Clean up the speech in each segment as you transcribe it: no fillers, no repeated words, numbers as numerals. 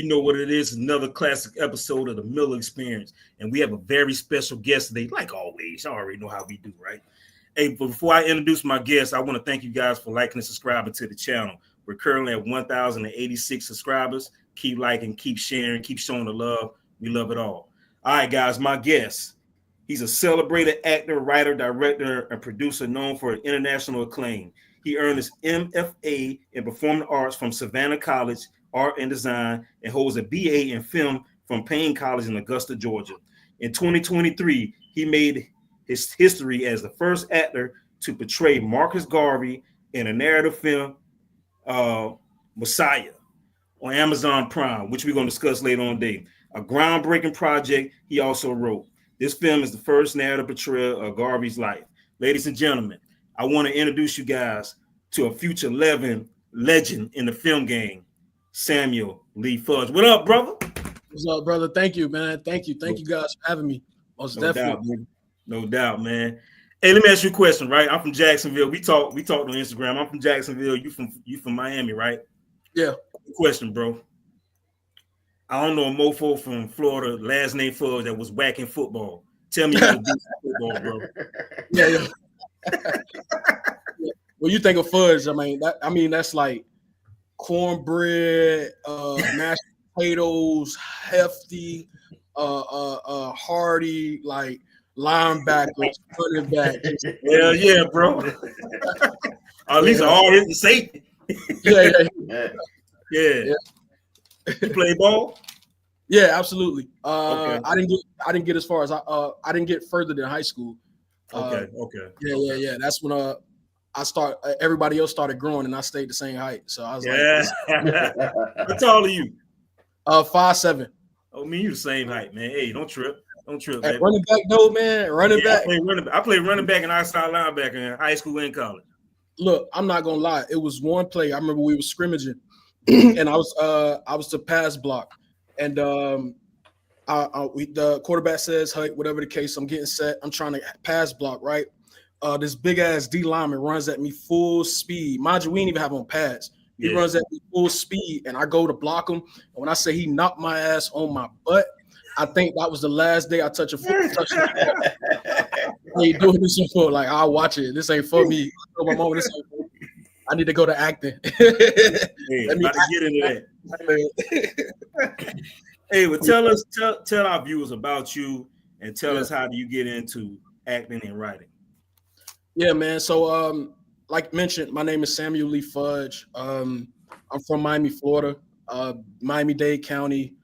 you know what it is. Another classic episode of the Miller Experience. And we have a very special guest today, like always. Y'all already know how we do, right? Hey, but before I introduce my guest, I want to thank you guys for liking and subscribing to the channel. We're currently at 1,086 subscribers. Keep liking, keep sharing, keep showing the love. We love it all. All right, guys, my guest. He's a celebrated actor, writer, director, and producer known for international acclaim. He earned his MFA in Performing Arts from Savannah College, Art and Design, and holds a BA in Film from Payne College in Augusta, Georgia. In 2023, he made his history as the first actor to portray Marcus Garvey in a narrative film, Mosiah, on Amazon Prime, which we're going to discuss later on today. A groundbreaking project he also wrote. This film is the first narrative portrayal of Garvey's life. Ladies and gentlemen, I want to introduce you guys to a future legend in the film game, Samuel Lee Fudge. What up, brother? What's up, brother? Thank you, man. Thank you guys for having me. Most definitely. No doubt, man. Hey, let me ask you a question, right? I'm from Jacksonville. We talked on Instagram. I'm from Jacksonville. You from Miami, right? Yeah. Question, bro. I don't know a mofo from Florida, last name Fudge, that was whacking football. Tell me you was football, bro. Yeah. When you think of fudge, I mean that's like cornbread, mashed potatoes, hefty, hearty, like linebackers, running back. Hell yeah, bro. At least all his the safety. Yeah. You play ball? Yeah, absolutely. Okay. I didn't get as far as I didn't get further than high school. Okay. Yeah. That's when everybody else started growing and I stayed the same height. So I was like, how tall are you? 5'7". Oh, me, you the same height, man. Hey, don't trip. Hey, running back though, man. Running back. I played running back and outside linebacker in high school and college. Look, I'm not gonna lie. It was one play. I remember we were scrimmaging, and I was to pass block, and the quarterback says, "Hey, whatever the case, I'm getting set. I'm trying to pass block, right?" This big ass D lineman runs at me full speed. Mind you, we ain't even have on pads. He runs at me full speed, and I go to block him. And when I say he knocked my ass on my butt, I think that was the last day I touched a football. I ain't doing this for like I'll watch it. This ain't for me. I my mom, this ain't for me. I need to go to acting. Let me get into that. Hey, well, tell our viewers about you and tell us how do you get into acting and writing. Yeah, man. So like mentioned, my name is Samuel Lee Fudge. I'm from Miami, Florida, Miami-Dade County.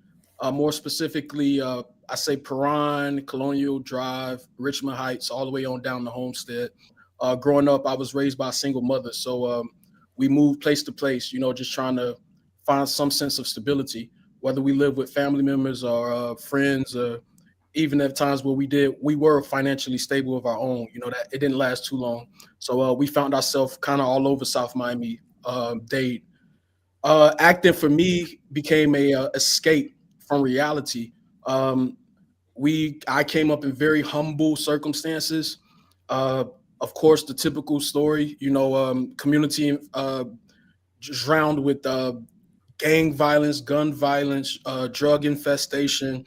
More specifically, I say Perron, Colonial Drive, Richmond Heights, all the way on down to Homestead. Growing up, I was raised by a single mother. So we moved place to place, just trying to find some sense of stability, whether we live with family members or friends, even at times where we were financially stable of our own, that it didn't last too long. So we found ourselves kind of all over South Miami Dade. Acting for me became a escape from reality. I came up in very humble circumstances. Of course, the typical story, community drowned with gang violence, gun violence, drug infestation,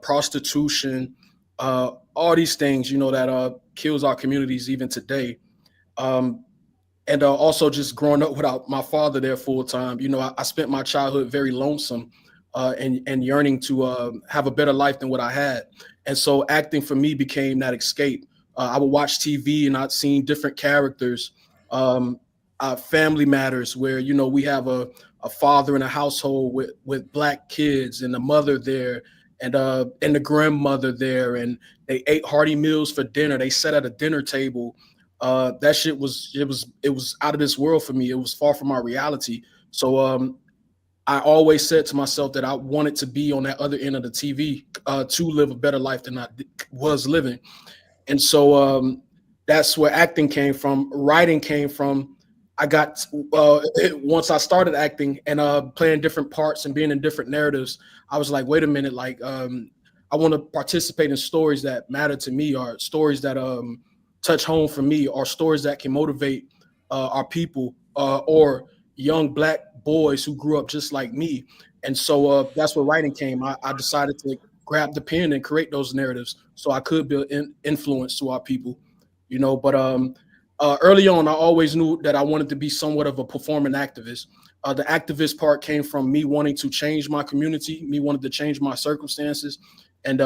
prostitution, all these things, that kills our communities even today. And also just growing up without my father there full time, I spent my childhood very lonesome and yearning to have a better life than what I had. And so acting for me became that escape. I would watch TV and I'd seen different characters, Family Matters, where, we have a father in a household with Black kids and a mother there and the grandmother there. And they ate hearty meals for dinner. They sat at a dinner table. That shit was out of this world for me. It was far from my reality. So I always said to myself that I wanted to be on that other end of the TV to live a better life than I was living. And so that's where acting came from. Writing came from. I got once I started acting and playing different parts and being in different narratives, I was like, wait a minute, like I want to participate in stories that matter to me, or stories that touch home for me, or stories that can motivate our people or young Black boys who grew up just like me. And so that's where writing came. I decided to grab the pen and create those narratives so I could build influence to our people, But early on, I always knew that I wanted to be somewhat of a performing activist. The activist part came from me wanting to change my community, me wanting to change my circumstances, and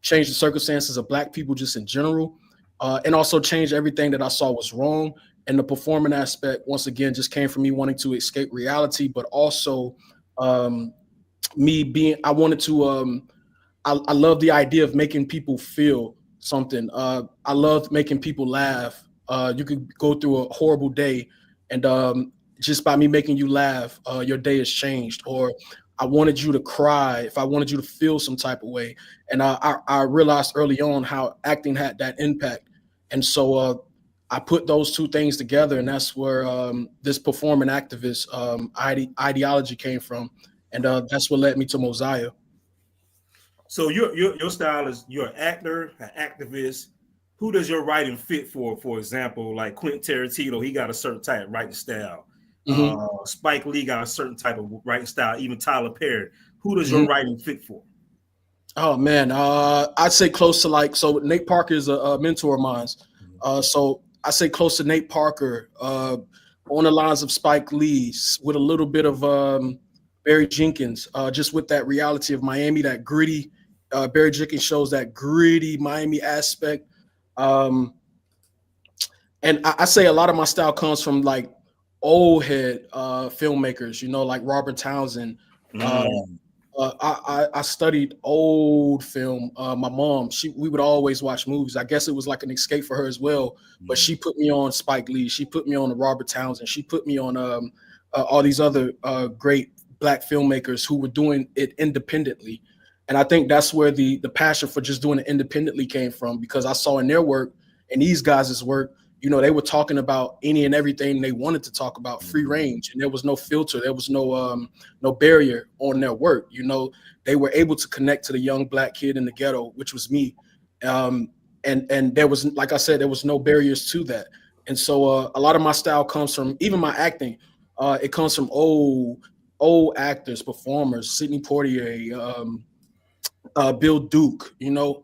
change the circumstances of Black people just in general, and also change everything that I saw was wrong. And the performing aspect, once again, just came from me wanting to escape reality, but also I wanted to, I love the idea of making people feel something. I love making people laugh. You could go through a horrible day, and just by me making you laugh, your day has changed. Or I wanted you to cry if I wanted you to feel some type of way. And I realized early on how acting had that impact. And so I put those two things together, and that's where this performing activist ideology came from. And that's what led me to Mosiah. So your style is you're an actor, an activist. Who does your writing fit for? For example, like Quentin Tarantino, he got a certain type of writing style. Mm-hmm. Spike Lee got a certain type of writing style. Even Tyler Perry. Who does your writing fit for? Oh man, I'd say close to so Nate Parker is a mentor of mine. So I say close to Nate Parker, on the lines of Spike Lee, with a little bit of Barry Jenkins, just with that reality of Miami, that gritty. Barry Jenkins shows that gritty Miami aspect. And I say a lot of my style comes from like old head filmmakers, like Robert Townsend. I studied old film. My mom, we would always watch movies. I guess it was like an escape for her as well. But she put me on Spike Lee. She put me on Robert Townsend. She put me on all these other great Black filmmakers who were doing it independently. And I think that's where the passion for just doing it independently came from, because I saw in their work and these guys' work, they were talking about any and everything they wanted to talk about, free range, and there was no filter, there was no barrier on their work. They were able to connect to the young Black kid in the ghetto, which was me, and there was, like I said, there was no barriers to that. And so a lot of my style comes from, even my acting, it comes from old actors, performers, Sidney Poitier, Bill Duke,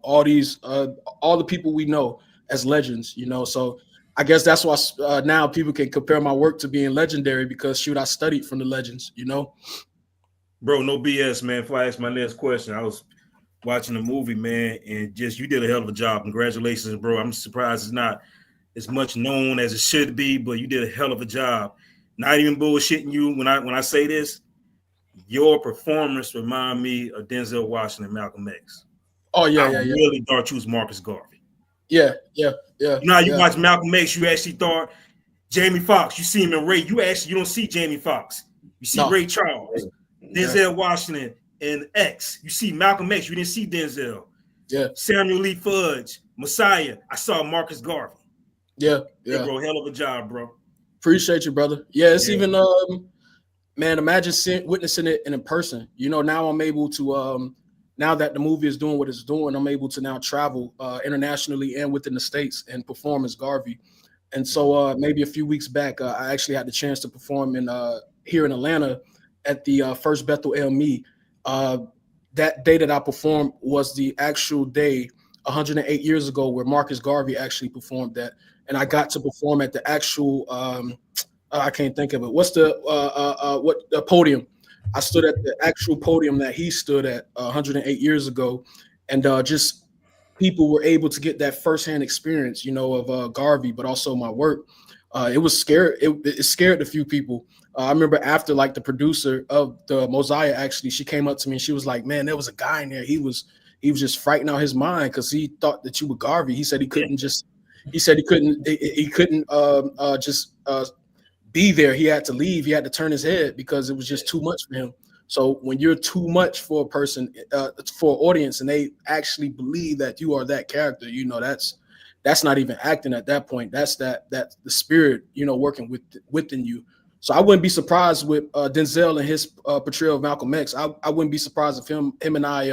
all these, all the people we know as legends, so I guess that's why now people can compare my work to being legendary, because shoot, I studied from the legends, Bro, no BS, man. Before I ask my next question, I was watching the movie, man, and just you did a hell of a job. Congratulations, bro. I'm surprised it's not as much known as it should be, but you did a hell of a job. Not even bullshitting you when I say this. Your performance remind me of Denzel Washington, Malcolm X. Oh yeah, I really thought you was Marcus Garvey. Yeah. You watch Malcolm X, you actually thought Jamie Foxx. You see him in Ray. You don't see Jamie Foxx. You see Ray Charles, Denzel Washington, and X. You see Malcolm X. You didn't see Denzel. Yeah. Samuel Lee Fudge, Mosiah. I saw Marcus Garvey. Yeah. Hey, bro, hell of a job, bro. Appreciate you, brother. Yeah, it's even man, imagine witnessing it in person. Now I'm able to now that the movie is doing what it's doing, I'm able to now travel internationally and within the States and perform as Garvey. And so maybe a few weeks back, I actually had the chance to perform here in Atlanta at the first Bethel LME. That day that I performed was the actual day 108 years ago where Marcus Garvey actually performed that. And I got to perform at the actual, I can't think of it. What's the podium? I stood at the actual podium that he stood at 108 years ago, and just people were able to get that firsthand experience, of Garvey, but also my work. It was scared. It scared a few people. I remember after, like, the producer of the Mosiah, actually, she came up to me and she was like, "Man, there was a guy in there. He was just frightened out his mind because he thought that you were Garvey. He said he couldn't just. He said he couldn't just be there. He had to leave. He had to turn his head because it was just too much for him." So when you're too much for a person, for an audience, and they actually believe that you are that character, that's not even acting at that point. That's the spirit, working within you. So I wouldn't be surprised with Denzel and his portrayal of Malcolm X. I wouldn't be surprised if him and I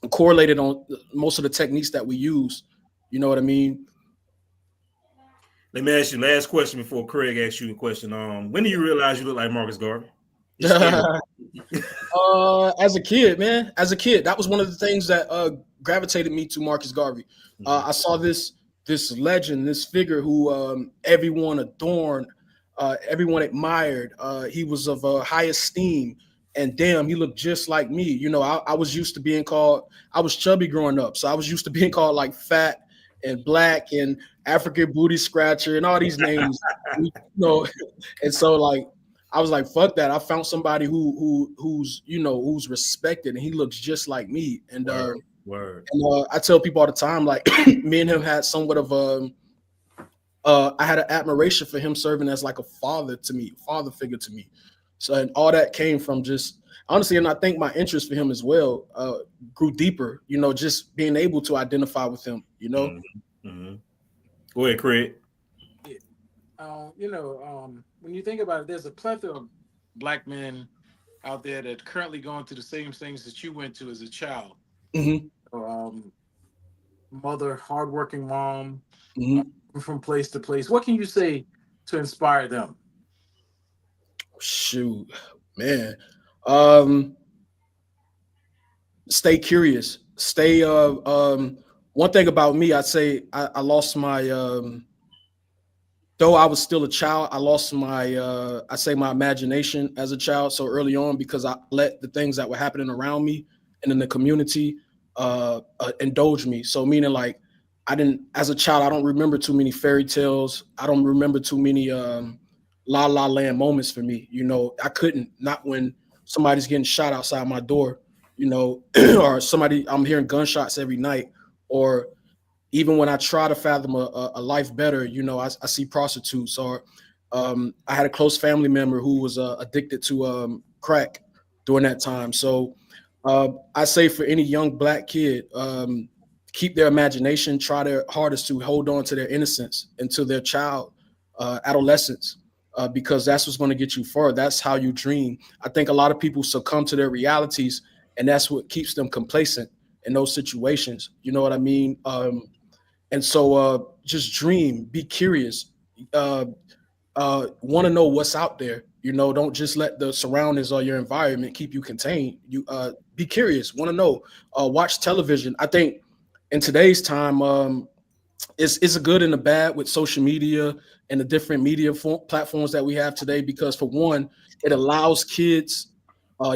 correlated on most of the techniques that we use. You know what I mean? Let me ask you last question before Craig asks you a question. When do you realize you look like Marcus Garvey? As a kid, man, that was one of the things that gravitated me to Marcus Garvey. I saw this legend, this figure who everyone adorned, everyone admired. He was of high esteem, and damn, he looked just like me. You know, I was used to being called. I was chubby growing up, so I was used to being called like fat and black and African booty scratcher and all these names. You know, and so like. I was like, fuck that. I found somebody who's respected, and he looks just like me. And Word. I tell people all the time, like me and him had somewhat of I had an admiration for him serving as like a father figure to me. So and all that came from just honestly, and I think my interest for him as well grew deeper. You know, just being able to identify with him. You know. Mm-hmm. Mm-hmm. Go ahead, Craig. When you think about it, there's a plethora of black men out there that currently going through the same things that you went to as a child. Mm-hmm. Mother, hardworking mom, mm-hmm. From place to place. What can you say to inspire them? Shoot, man. Stay curious. Stay. One thing about me, I'd say I lost my. Though I was still a child, I lost my my imagination as a child so early on because I let the things that were happening around me and in the community indulge me. So meaning like as a child, I don't remember too many fairy tales. I don't remember too many La La Land moments for me. You know, I couldn't, not when somebody's getting shot outside my door, you know, or I'm hearing gunshots every night, or even when I try to fathom a life better, you know, I see prostitutes, or I had a close family member who was addicted to crack during that time. So I say for any young black kid, keep their imagination, try their hardest to hold on to their innocence until their adolescence, because that's what's going to get you far. That's how you dream. I think a lot of people succumb to their realities, and that's what keeps them complacent in those situations. You know what I mean? And so just dream, be curious, want to know what's out there. You know, don't just let the surroundings or your environment keep you contained. You be curious, want to know, watch television. I think in today's time, it's a good and a bad with social media and the different media platforms that we have today, because for one, it allows kids,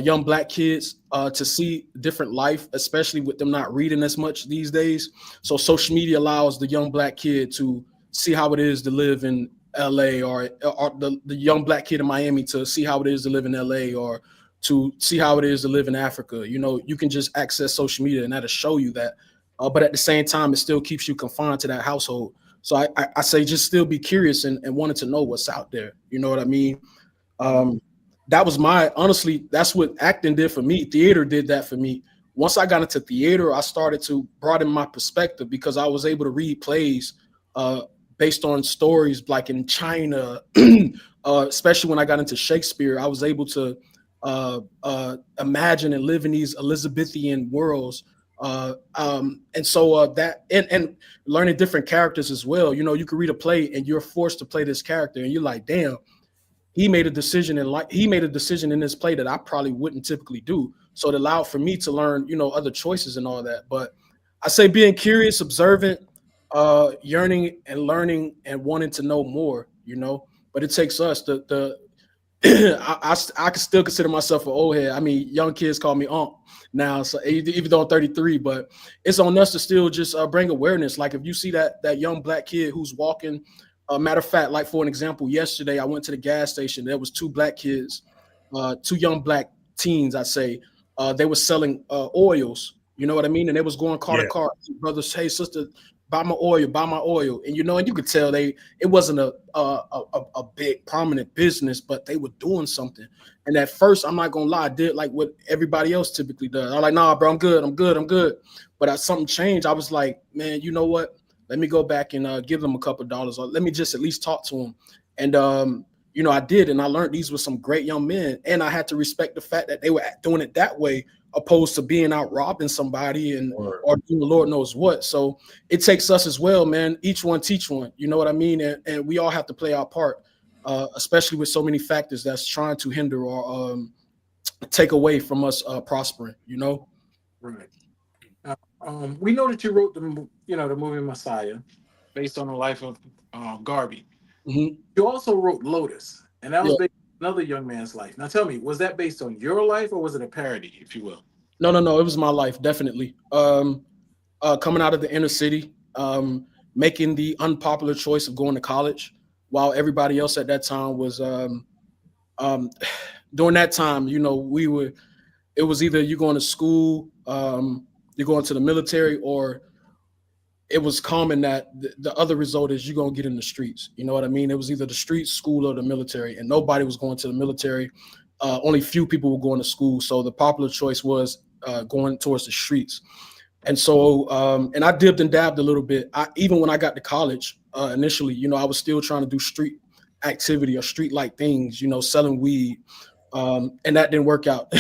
young black kids, to see different life, especially with them not reading as much these days. So social media allows the young black kid to see how it is to live in LA, or the young black kid in Miami to see how it is to live in LA, or to see how it is to live in Africa. You know, you can just access social media and that'll show you that. But at the same time, it still keeps you confined to that household. So I say just still be curious and wanting to know what's out there. You know what I mean? That was honestly, that's what acting did for me. Theater did that for me. Once I got into theater, I started to broaden my perspective because I was able to read plays based on stories like in China, especially when I got into Shakespeare. I was able to imagine and live in these Elizabethan worlds. And so that and learning different characters as well. You know, you could read a play and you're forced to play this character and you're like, damn, he made a decision in this play that I probably wouldn't typically do. So it allowed for me to learn, you know, other choices and all that. But I say being curious, observant, yearning and learning and wanting to know more, you know. But it takes us I can still consider myself an old head. I mean, young kids call me Unc now, so even though I'm 33, but it's on us to still just bring awareness. Like if you see that young black kid who's walking, matter of fact, like for an example, yesterday I went to the gas station. There was two black kids, two young black teens, I say. They were selling oils, you know what I mean? And they was going car to car. Brothers, hey sister, buy my oil. And you know, and you could tell it wasn't a big prominent business, but they were doing something. And at first, I'm not gonna lie, I did like what everybody else typically does. I'm like, nah, bro, I'm good. But as something changed, I was like, man, you know what? Let me go back and give them a couple of dollars, or let me just at least talk to them. And you know, I did, and I learned these were some great young men, and I had to respect the fact that they were doing it that way, opposed to being out robbing somebody or doing the Lord knows what. So it takes us as well, man. Each one teach one. You know what I mean? And we all have to play our part. especially with so many factors that's trying to hinder or take away from us prospering. You know. Right. We know that you wrote the movie Mosiah, based on the life of Garvey. Mm-hmm. You also wrote Lotus, and that was Yeah. based on another young man's life. Now, tell me, was that based on your life, or was it a parody, if you will? No. It was my life, definitely. Coming out of the inner city, making the unpopular choice of going to college, while everybody else at that time was during that time, you know, it was either you going to school, you're going to the military, or it was common that the other result is you're going to get in the streets. You know what I mean? It was either the streets, school, or the military, and nobody was going to the military. Only few people were going to school. So the popular choice was going towards the streets. And so, and I dipped and dabbed a little bit. Even when I got to college, initially, you know, I was still trying to do street activity or street-like things, you know, selling weed. And that didn't work out.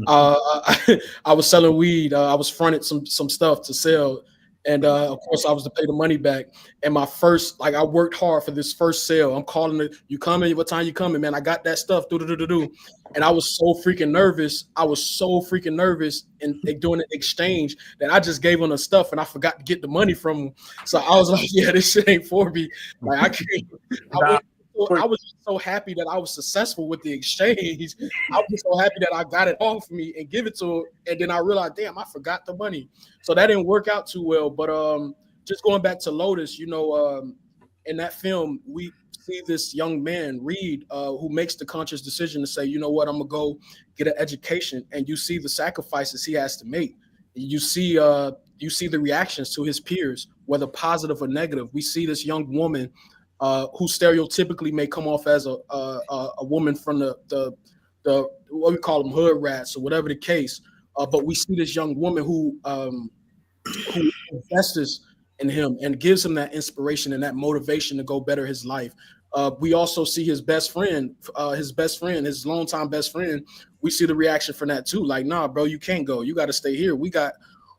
I was selling weed. I was fronted some stuff to sell. And of course, I was to pay the money back. And my first, like, I worked hard for this first sale. I'm calling it, you coming? What time you coming, man? I got that stuff. And I was so freaking nervous. And they doing an exchange that I just gave them the stuff and I forgot to get the money from them. So I was like, yeah, this shit ain't for me. Like, I can't. I was just so happy that I was successful with the exchange. I was so happy that I got it off me and give it to him. And then I realized, damn, I forgot the money. So that didn't work out too well. But just going back to Lotus, you know, in that film, we see this young man, Reed, who makes the conscious decision to say, you know what, I'm going to go get an education. And you see the sacrifices he has to make. You see the reactions to his peers, whether positive or negative. We see this young woman who stereotypically may come off as a woman from the what we call them, hood rats or whatever the case. But we see this young woman who invests in him and gives him that inspiration and that motivation to go better his life. We also see his best friend, his longtime best friend. We see the reaction from that too. Like, nah, bro, you can't go. You got to stay here. We got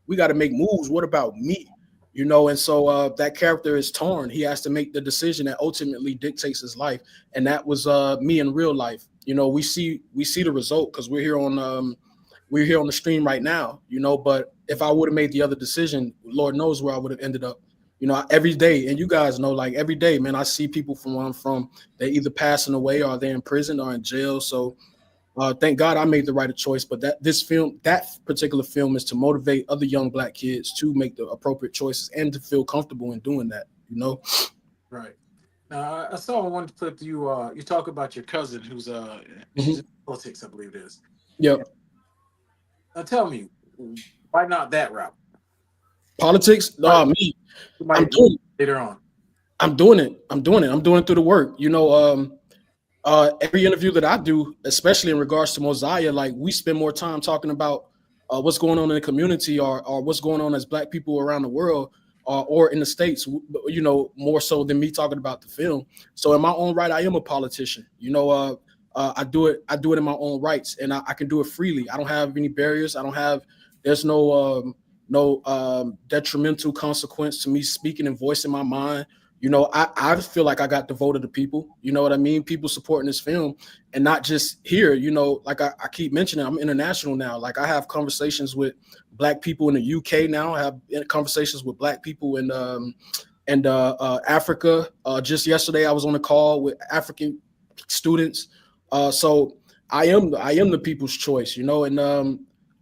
to make moves. What about me? You know, and so that character is torn. He has to make the decision that ultimately dictates his life, and that was me in real life. You know, we see the result because we're here on the stream right now. You know, but if I would have made the other decision, Lord knows where I would have ended up. You know, every day, and you guys know, like every day, man, I see people from where I'm from. They're either passing away or they're in prison or in jail. So thank God I made the right choice. But that particular film is to motivate other young Black kids to make the appropriate choices and to feel comfortable in doing that, you know? Right. Now, I saw in one clip you talk about your cousin who's she's in politics, I believe it is. Yep. Now tell me, why not that route? Politics? No, me. I'm doing it later on. I'm doing it. I'm doing it through the work. You know, every interview that I do, especially in regards to Mosiah, like we spend more time talking about what's going on in the community or what's going on as Black people around the world or in the States, you know, more so than me talking about the film. So in my own right, I am a politician. You know, I do it in my own rights, and I can do it freely. I don't have any barriers. There's no detrimental consequence to me speaking and voicing my mind. You know, I feel like I got the vote of the people. You know what I mean? People supporting this film, and not just here. You know, like I keep mentioning, I'm international now. Like I have conversations with Black people in the UK now. I have conversations with Black people in Africa. Just yesterday, I was on a call with African students. So I am the people's choice. You know, and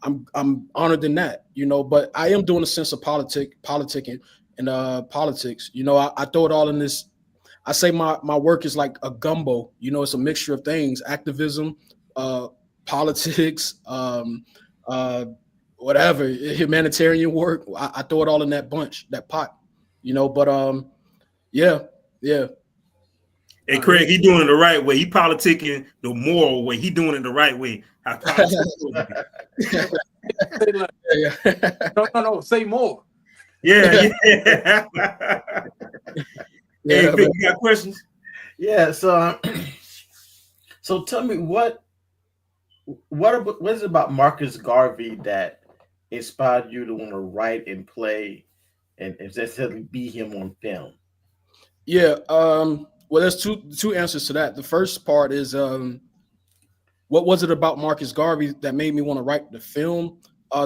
I'm honored in that. You know, but I am doing a sense of politicking. And politics, you know, I throw it all in this. I say my work is like a gumbo. You know, it's a mixture of things: activism, politics, whatever, humanitarian work. I throw it all in that bunch, that pot. You know, but yeah. Hey, Craig, he doing it the right way. He politicking the moral way. He doing it the right way. No, say more. Yeah. Hey, Vic, you got questions? Yeah. So tell me what is it about Marcus Garvey that inspired you to want to write and play and necessarily be him on film? Yeah. Well, there's two answers to that. The first part is what was it about Marcus Garvey that made me want to write the film?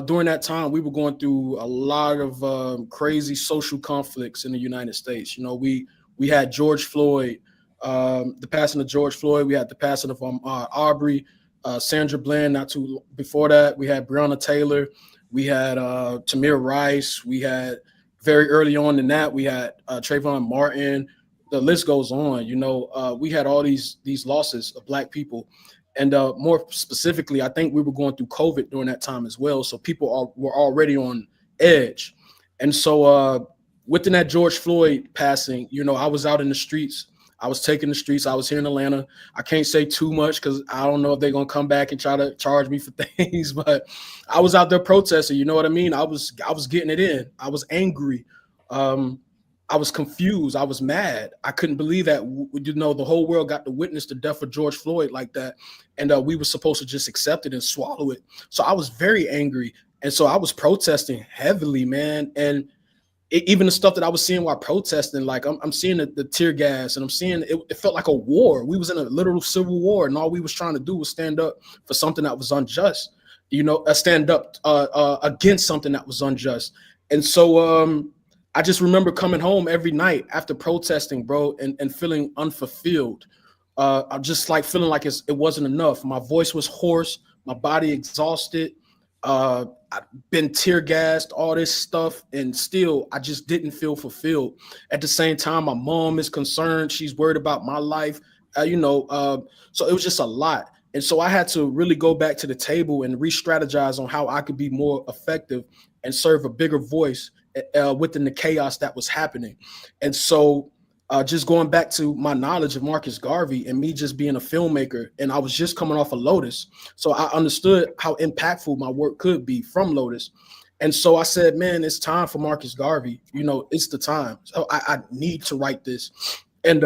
During that time, we were going through a lot of crazy social conflicts in the United States. You know, we had George Floyd, the passing of George Floyd. We had the passing of Aubrey, Sandra Bland. Not too before that, we had Breonna Taylor. We had Tamir Rice. We had very early on in that, we had Trayvon Martin. The list goes on. You know, we had all these losses of Black people. And more specifically, I think we were going through COVID during that time as well. So people were already on edge. And so within that George Floyd passing, you know, I was out in the streets. I was taking the streets. I was here in Atlanta. I can't say too much because I don't know if they're going to come back and try to charge me for things. But I was out there protesting. You know what I mean? I was getting it in. I was angry. I was confused. I was mad. I couldn't believe that, you know, the whole world got to witness the death of George Floyd like that. And we were supposed to just accept it and swallow it. So I was very angry. And so I was protesting heavily, man. And even the stuff that I was seeing while protesting, like I'm seeing the tear gas, and I'm seeing it felt like a war. We was in a literal civil war, and all we was trying to do was stand up for something that was unjust, you know, stand up against something that was unjust. And so I just remember coming home every night after protesting, bro, and feeling unfulfilled. I'm just like feeling like it wasn't enough. My voice was hoarse, my body exhausted. I've been tear gassed, all this stuff, and still I just didn't feel fulfilled. At the same time, my mom is concerned. She's worried about my life, so it was just a lot. And so I had to really go back to the table and re-strategize on how I could be more effective and serve a bigger voice within the chaos that was happening. And so just going back to my knowledge of Marcus Garvey and me just being a filmmaker, and I was just coming off of Lotus. So I understood how impactful my work could be from Lotus. And so I said, man, it's time for Marcus Garvey. You know, it's the time. So I need to write this. And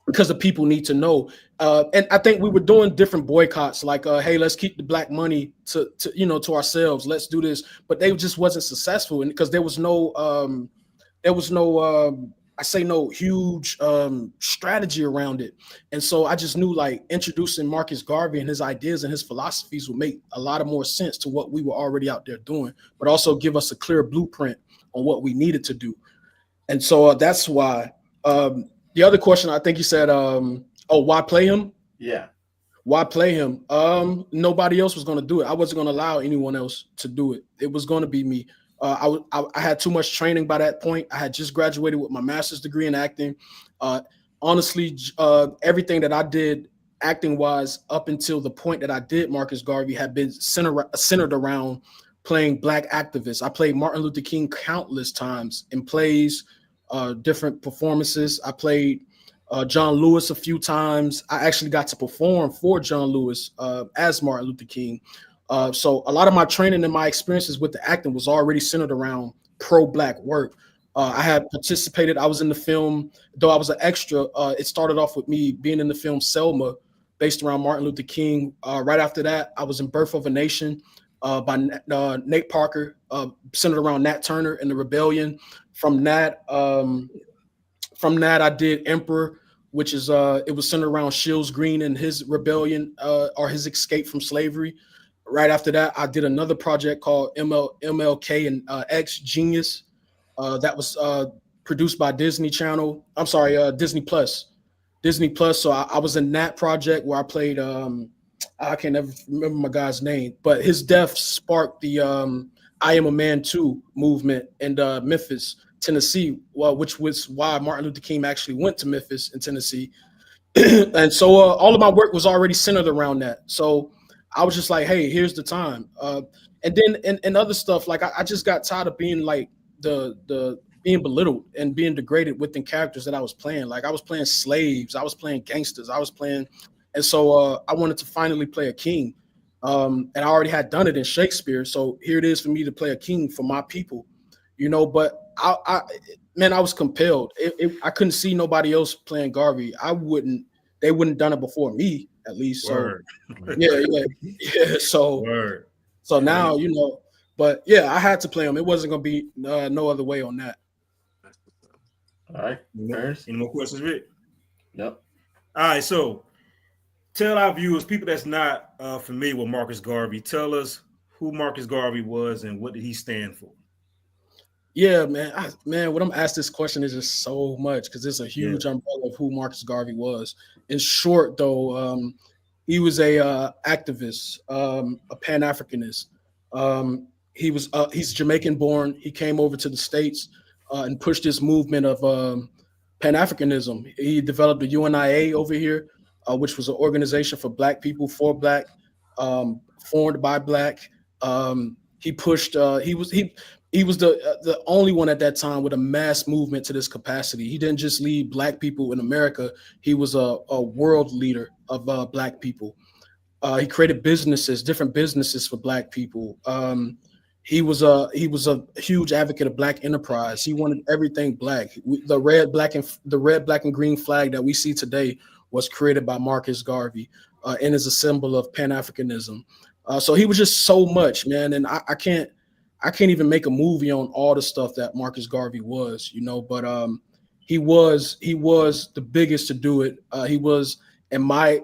because the people need to know. And I think we were doing different boycotts, like, hey, let's keep the Black money to ourselves. Let's do this. But they just wasn't successful. And because there was no huge strategy around it. And so I just knew, like, introducing Marcus Garvey and his ideas and his philosophies would make a lot of more sense to what we were already out there doing, but also give us a clear blueprint on what we needed to do. And so that's why. The other question, I think you said, why play him? Yeah. Why play him? Nobody else was going to do it. I wasn't going to allow anyone else to do it. It was going to be me. I had too much training by that point. I had just graduated with my master's degree in acting. Honestly, everything that I did acting-wise up until the point that I did Marcus Garvey had been centered around playing Black activists. I played Martin Luther King countless times in plays, different performances. I played John Lewis a few times. I actually got to perform for John Lewis as Martin Luther King. So a lot of my training and my experiences with the acting was already centered around pro-Black work. I had participated. I was in the film, though I was an extra. It started off with me being in the film Selma, based around Martin Luther King. Right after that, I was in Birth of a Nation by Nate Parker, centered around Nat Turner and the Rebellion. From that, I did Emperor, which is it was centered around Shields Green and his rebellion or his escape from slavery. Right after that, I did another project called MLK and X Genius that was produced by Disney Channel. I'm sorry, Disney Plus. So I was in that project where I played. I can never remember my guy's name, but his death sparked the I Am a Man Too movement in Memphis, Tennessee, which was why Martin Luther King actually went to Memphis in Tennessee. And so all of my work was already centered around that. So I was just like, hey, here's the time. And then and other stuff, like I just got tired of being like the being belittled and being degraded within characters that I was playing. Like I was playing slaves, I was playing gangsters, and so I wanted to finally play a king. And I already had done it in Shakespeare. So here it is for me to play a king for my people, but I was compelled. I couldn't see nobody else playing Garvey. They wouldn't done it before me, at least. Word. So yeah. So now, but yeah, I had to play him. It wasn't going to be no other way on that. All right. Any more questions, Rick? Yep. All right, so tell our viewers, people that's not familiar with Marcus Garvey, tell us who Marcus Garvey was and what did he stand for. Yeah, man. When I'm asked this question, is just so much because it's a Yeah. huge umbrella of who Marcus Garvey was. In short, though, he was a activist, a Pan Africanist. He's Jamaican born. He came over to the States and pushed this movement of Pan Africanism. He developed the UNIA over here, which was an organization for Black people, for Black, formed by Black. He pushed. He was the only one at that time with a mass movement to this capacity. He didn't just lead Black people in America. He was a world leader of Black people. He created different businesses for Black people. He was a huge advocate of Black enterprise. He wanted everything Black. The red, black, and green flag that we see today was created by Marcus Garvey and is a symbol of Pan-Africanism. So he was just so much, man. And I can't even make a movie on all the stuff that Marcus Garvey was, but he was the biggest to do it. He was, in my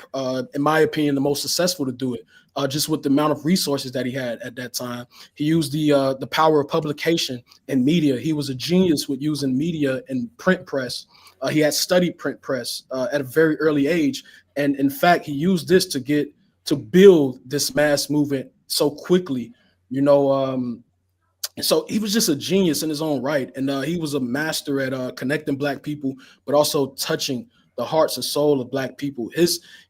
opinion, the most successful to do it, just with the amount of resources that he had at that time. He used the power of publication and media. He was a genius with using media and print press. He had studied print press at a very early age. And in fact, he used this to build this mass movement so quickly. So he was just a genius in his own right, and he was a master at connecting Black people, but also touching the hearts and soul of Black people.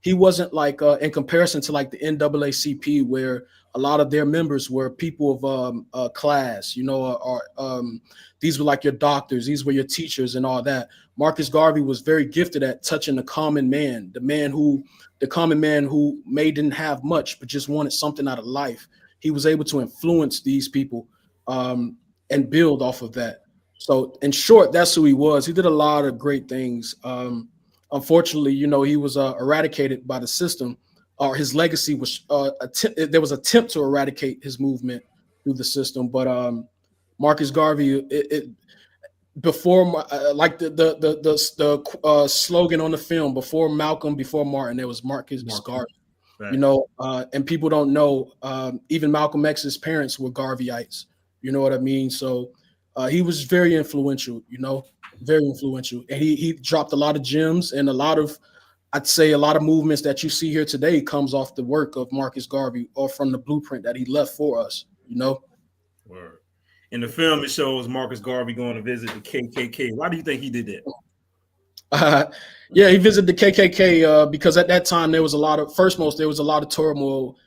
He wasn't like in comparison to like the NAACP, where a lot of their members were people of class. These were like your doctors, these were your teachers, and all that. Marcus Garvey was very gifted at touching the common man, the common man who didn't have much, but just wanted something out of life. He was able to influence these people and build off of that. So in short, that's who he was. He did a lot of great things. Unfortunately, he was eradicated by the system, or his legacy was there was an attempt to eradicate his movement through the system. But Marcus Garvey, before like the slogan on the film, before Malcolm, before Martin, there was Marcus Garvey. Right. And people don't know, even Malcolm X's parents were Garveyites. You know what I mean? So he was very influential, very influential. And he dropped a lot of gems, and I'd say a lot of movements that you see here today comes off the work of Marcus Garvey, or from the blueprint that he left for us, Word. In the film, it shows Marcus Garvey going to visit the KKK. Why do you think he did that? Yeah, he visited the KKK because at that time there was a lot of turmoil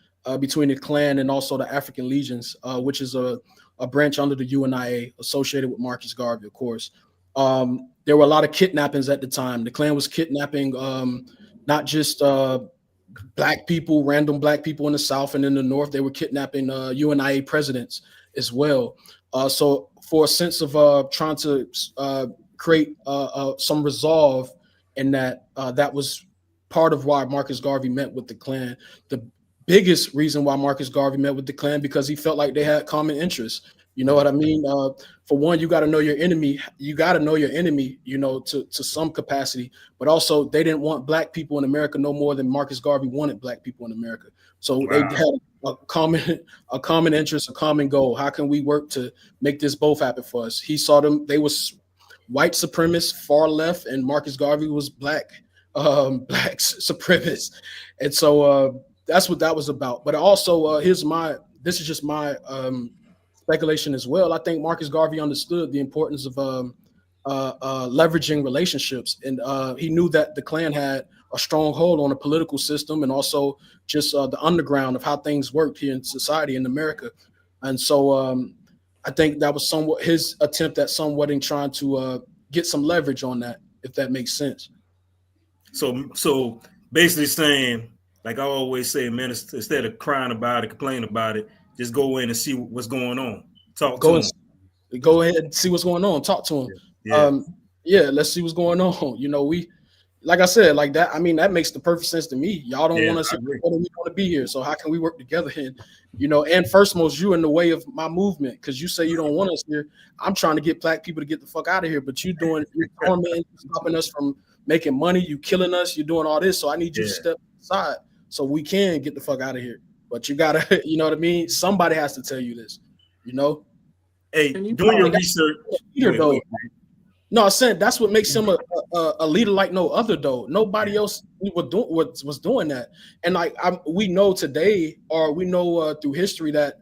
between the Klan and also the African Legions, which is a branch under the UNIA associated with Marcus Garvey, of course. There were a lot of kidnappings at the time. The Klan was kidnapping not just Black people, random Black people in the South and in the North. They were kidnapping UNIA presidents as well. So for a sense of trying to create some resolve in that, that was part of why Marcus Garvey met with the Klan. The biggest reason why Marcus Garvey met with the Klan, because he felt like they had common interests. You know what I mean? For one, you got to know your enemy. You got to know your enemy, to some capacity. But also, they didn't want Black people in America no more than Marcus Garvey wanted Black people in America. So They had a common interest, a common goal. How can we work to make this both happen for us? He saw them. They was white supremacists, far left, and Marcus Garvey was Black supremacist. And so that's what that was about. But also, this is just my speculation as well. I think Marcus Garvey understood the importance of leveraging relationships, and he knew that the Klan had a strong hold on the political system, and also just the underground of how things worked here in society in America. And so I think that was somewhat his attempt at trying to get some leverage on that, if that makes sense. So basically saying, like I always say, man, instead of crying about it, complaining about it, just go in and see what's going on. Go ahead and see what's going on. Talk to him. Yeah. Let's see what's going on. We, like I said, like that. I mean, that makes the perfect sense to me. Y'all don't want us here, we want to be here. So how can we work together? And and first most, you in the way of my movement, because you say you don't want us here. I'm trying to get Black people to get the fuck out of here, but you're tormenting, stopping us from making money, you killing us, you're doing all this. So I need you to step aside so we can get the fuck out of here. But you gotta, you know what I mean? Somebody has to tell you this, you know? Hey, doing your research. Leader, though. No, I said that's what makes him a leader like no other, though. Nobody else was doing that. And like we know today, or we know through history that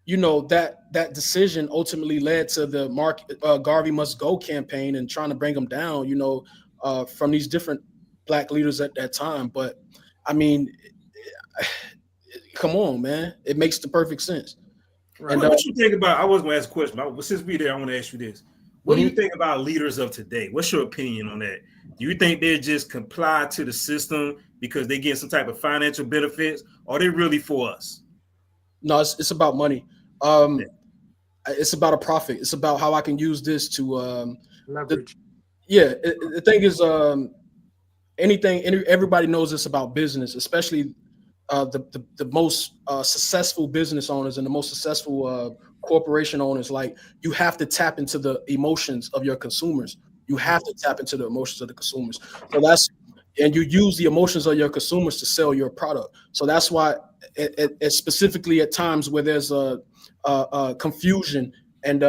you know, that decision ultimately led to the Garvey Must Go campaign and trying to bring him down, you know, from these different black leaders at that time. But I mean, come on, man, it makes the perfect sense. Right. And what you think about? I was going to ask a question, but since we're there, I want to ask you this: what do you think about leaders of today? What's your opinion on that? Do you think they just comply to the system because they get some type of financial benefits, or are they really for us? No, it's about money. It's about a profit. It's about how I can use this to leverage. The thing is, everybody knows this about business, especially the most successful business owners and the most successful corporation owners. Like, you have to tap into the emotions of your consumers. You have to tap into the emotions of the consumers. So and you use the emotions of your consumers to sell your product. So that's why, specifically at times where there's confusion and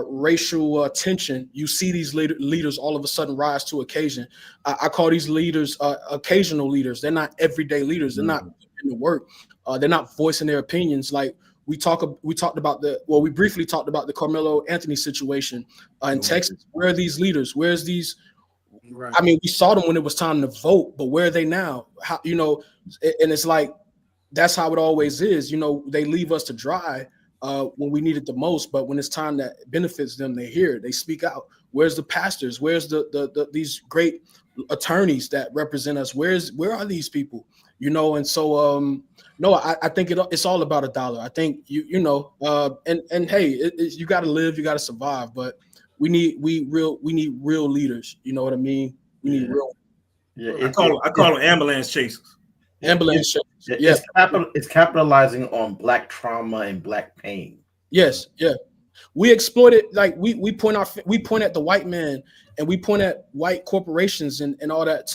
racial tension, you see these leaders all of a sudden rise to occasion. I call these leaders occasional leaders. They're not everyday leaders. They're not in the work. They're not voicing their opinions. Like we briefly talked about the Carmelo Anthony situation in Texas. Where are these leaders? Where's these? Right. I mean, we saw them when it was time to vote, but where are they now? How, you know, and it's like, that's how it always is. You know, they leave us to dry when we need it the most, but when it's time that benefits them, they hear it, they speak out. Where's the pastors? Where's these great attorneys that represent us? Where are these people? You know, and so no, I think it's all about a dollar. I think you know, and hey, you got to live, you got to survive, but we need real leaders. You know what I mean? We need real. Yeah, I call them ambulance chasers. Ambulance chasers. Yeah, it's capitalizing on black trauma and black pain. Yes, yeah. We exploit it. Like we point at the white man, and we point at white corporations and all that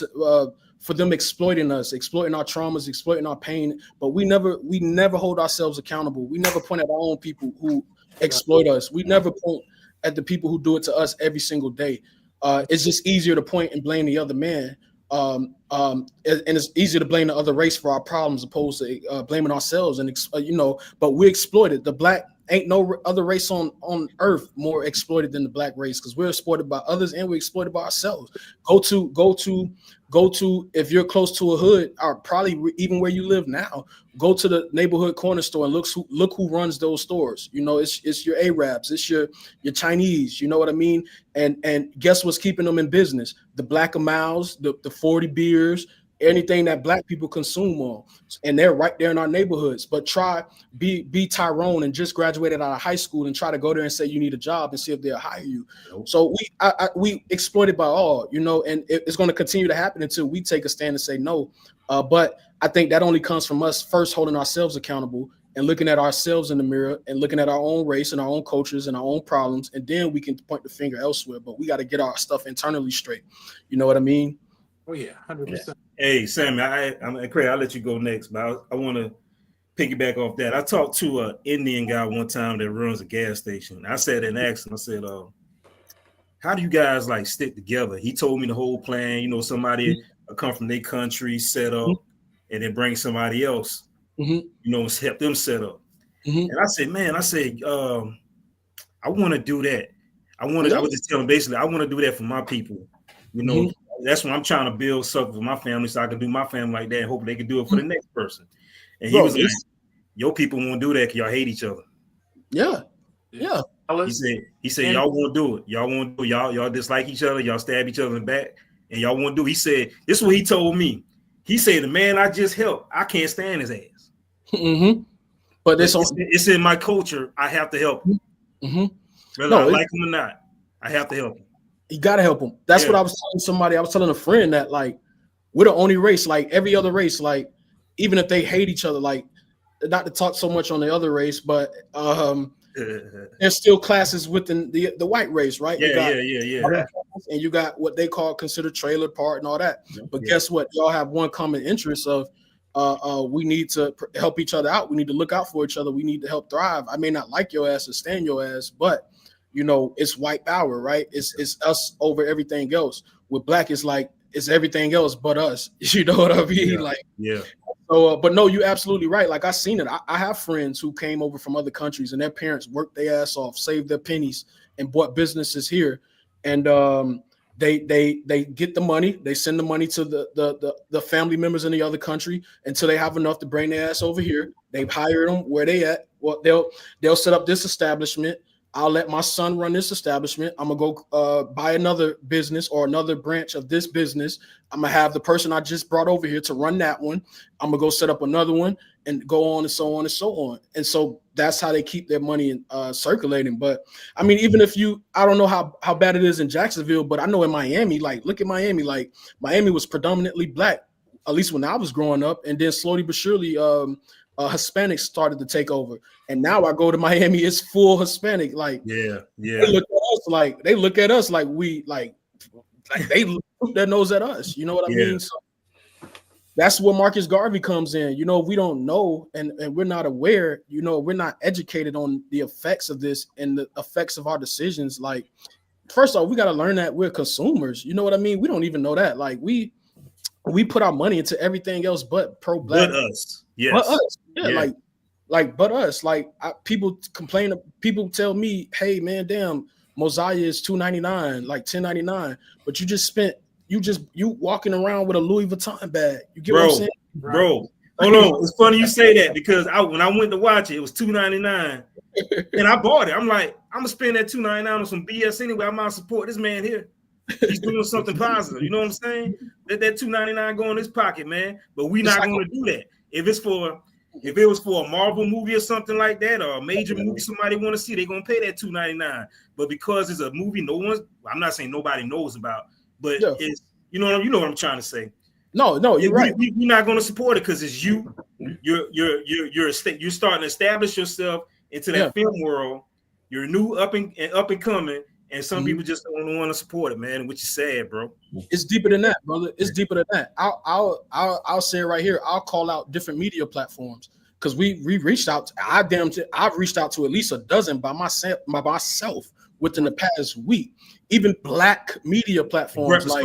for them exploiting us, exploiting our traumas, exploiting our pain. But we never hold ourselves accountable. We never point at our own people who exploit us. We never point at the people who do it to us every single day. It's just easier to point and blame the other man. And it's easier to blame the other race for our problems opposed to blaming ourselves. And you know, but we exploited. The black ain't no other race on earth more exploited than the black race, because we're exploited by others and we're exploited by ourselves. Go to if you're close to a hood, or probably even where you live now, go to the neighborhood corner store and look who runs those stores. You know, it's your Arabs, it's your Chinese, you know what I mean? And guess what's keeping them in business? The Black Miles, the 40 beers, anything that black people consume on, and they're right there in our neighborhoods. But be Tyrone and just graduated out of high school and try to go there and say you need a job and see if they'll hire you. So we exploited by all, you know, and it's going to continue to happen until we take a stand and say no. But I think that only comes from us first holding ourselves accountable and looking at ourselves in the mirror and looking at our own race and our own cultures and our own problems, and then we can point the finger elsewhere. But we got to get our stuff internally straight. You know what I mean? Oh yeah, 100%. Hey, Sammy, I'm Craig. I'll let you go next, but I want to piggyback off that. I talked to an Indian guy one time that runs a gas station. I said and asked him, I said, how do you guys like stick together? He told me the whole plan. You know, somebody come from their country, set up, and then bring somebody else. You know, help them set up. And I said, man, I want to do that. I was just telling him basically, I want to do that for my people. You know, that's when I'm trying to build something for my family, so I can do my family like that and hope they can do it for the next person. And he was like, your people won't do that because y'all hate each other. Yeah. He said y'all won't do it. Y'all dislike each other. Y'all stab each other in the back, and y'all won't do it. He said, this is what he told me. He said, the man I just helped, I can't stand his ass. But it's in my culture. I have to help him. Whether I like him or not, I have to help him. You gotta help them. That's what I was telling somebody. I was telling a friend that like we're the only race, like every other race, like even if they hate each other, like not to talk so much on the other race, but there's still classes within the white race, right? Yeah. and you got what they consider trailer park and all that. But guess what? Y'all have one common interest of we need to help each other out. We need to look out for each other. We need to help thrive. I may not like your ass or stand your ass, but you know, it's white power, right? It's us over everything else. With black, it's like it's everything else but us. You know what I mean? So, but no, you're absolutely right. Like I seen it. I have friends who came over from other countries and their parents worked their ass off, saved their pennies, and bought businesses here. And they get the money. They send the money to the family members in the other country until they have enough to bring their ass over here. They hire them where they at. Well, they'll set up this establishment. I'll let my son run this establishment. I'm gonna go buy another business or another branch of this business. I'm gonna have the person I just brought over here to run that one. I'm gonna go set up another one and go on and so on and so on. And so that's how they keep their money circulating. But I mean, even if I don't know how bad it is in Jacksonville, but I know in Miami, like look at Miami, like Miami was predominantly black, at least when I was growing up, and then slowly but surely Hispanics started to take over, and now I go to Miami, it's full Hispanic. Like, yeah. They look at us like we like they look their nose at us. You know what I mean? So that's where Marcus Garvey comes in. You know, we don't know and we're not aware. You know, we're not educated on the effects of this and the effects of our decisions. Like, first off, we got to learn that we're consumers. You know what I mean? We don't even know that. Like, we put our money into everything else but pro-black. But us. Yes. But us. Yeah. Like, but us. Like, people complain. People tell me, "Hey, man, damn, Mosiah is $2.99, like $10.99, but you walking around with a Louis Vuitton bag." You get what I'm saying, bro? Hold on. It's funny you say that because when I went to watch it, it was $2.99, and I bought it. I'm like, I'm gonna spend that $2.99 on some BS anyway. I'm gonna support this man here. He's doing something positive. You know what I'm saying? Let that $2.99 go in his pocket, man. But we're not going to do that. If it was for a Marvel movie or something like that, or a major movie somebody want to see, they're gonna pay that $2.99. But because it's a movie, I'm not saying nobody knows about, but it's you know what I'm trying to say. No, you're right. We're not going to support it because it's you. You're starting to establish yourself into that film world. You're new, up and coming. And some people just don't want to support it, man, which is sad, bro. It's deeper than that, brother. It's deeper than that. I'll say it right here. I'll call out different media platforms because we reached out. I've reached out to at least a dozen by myself within the past week. Even black media platforms, like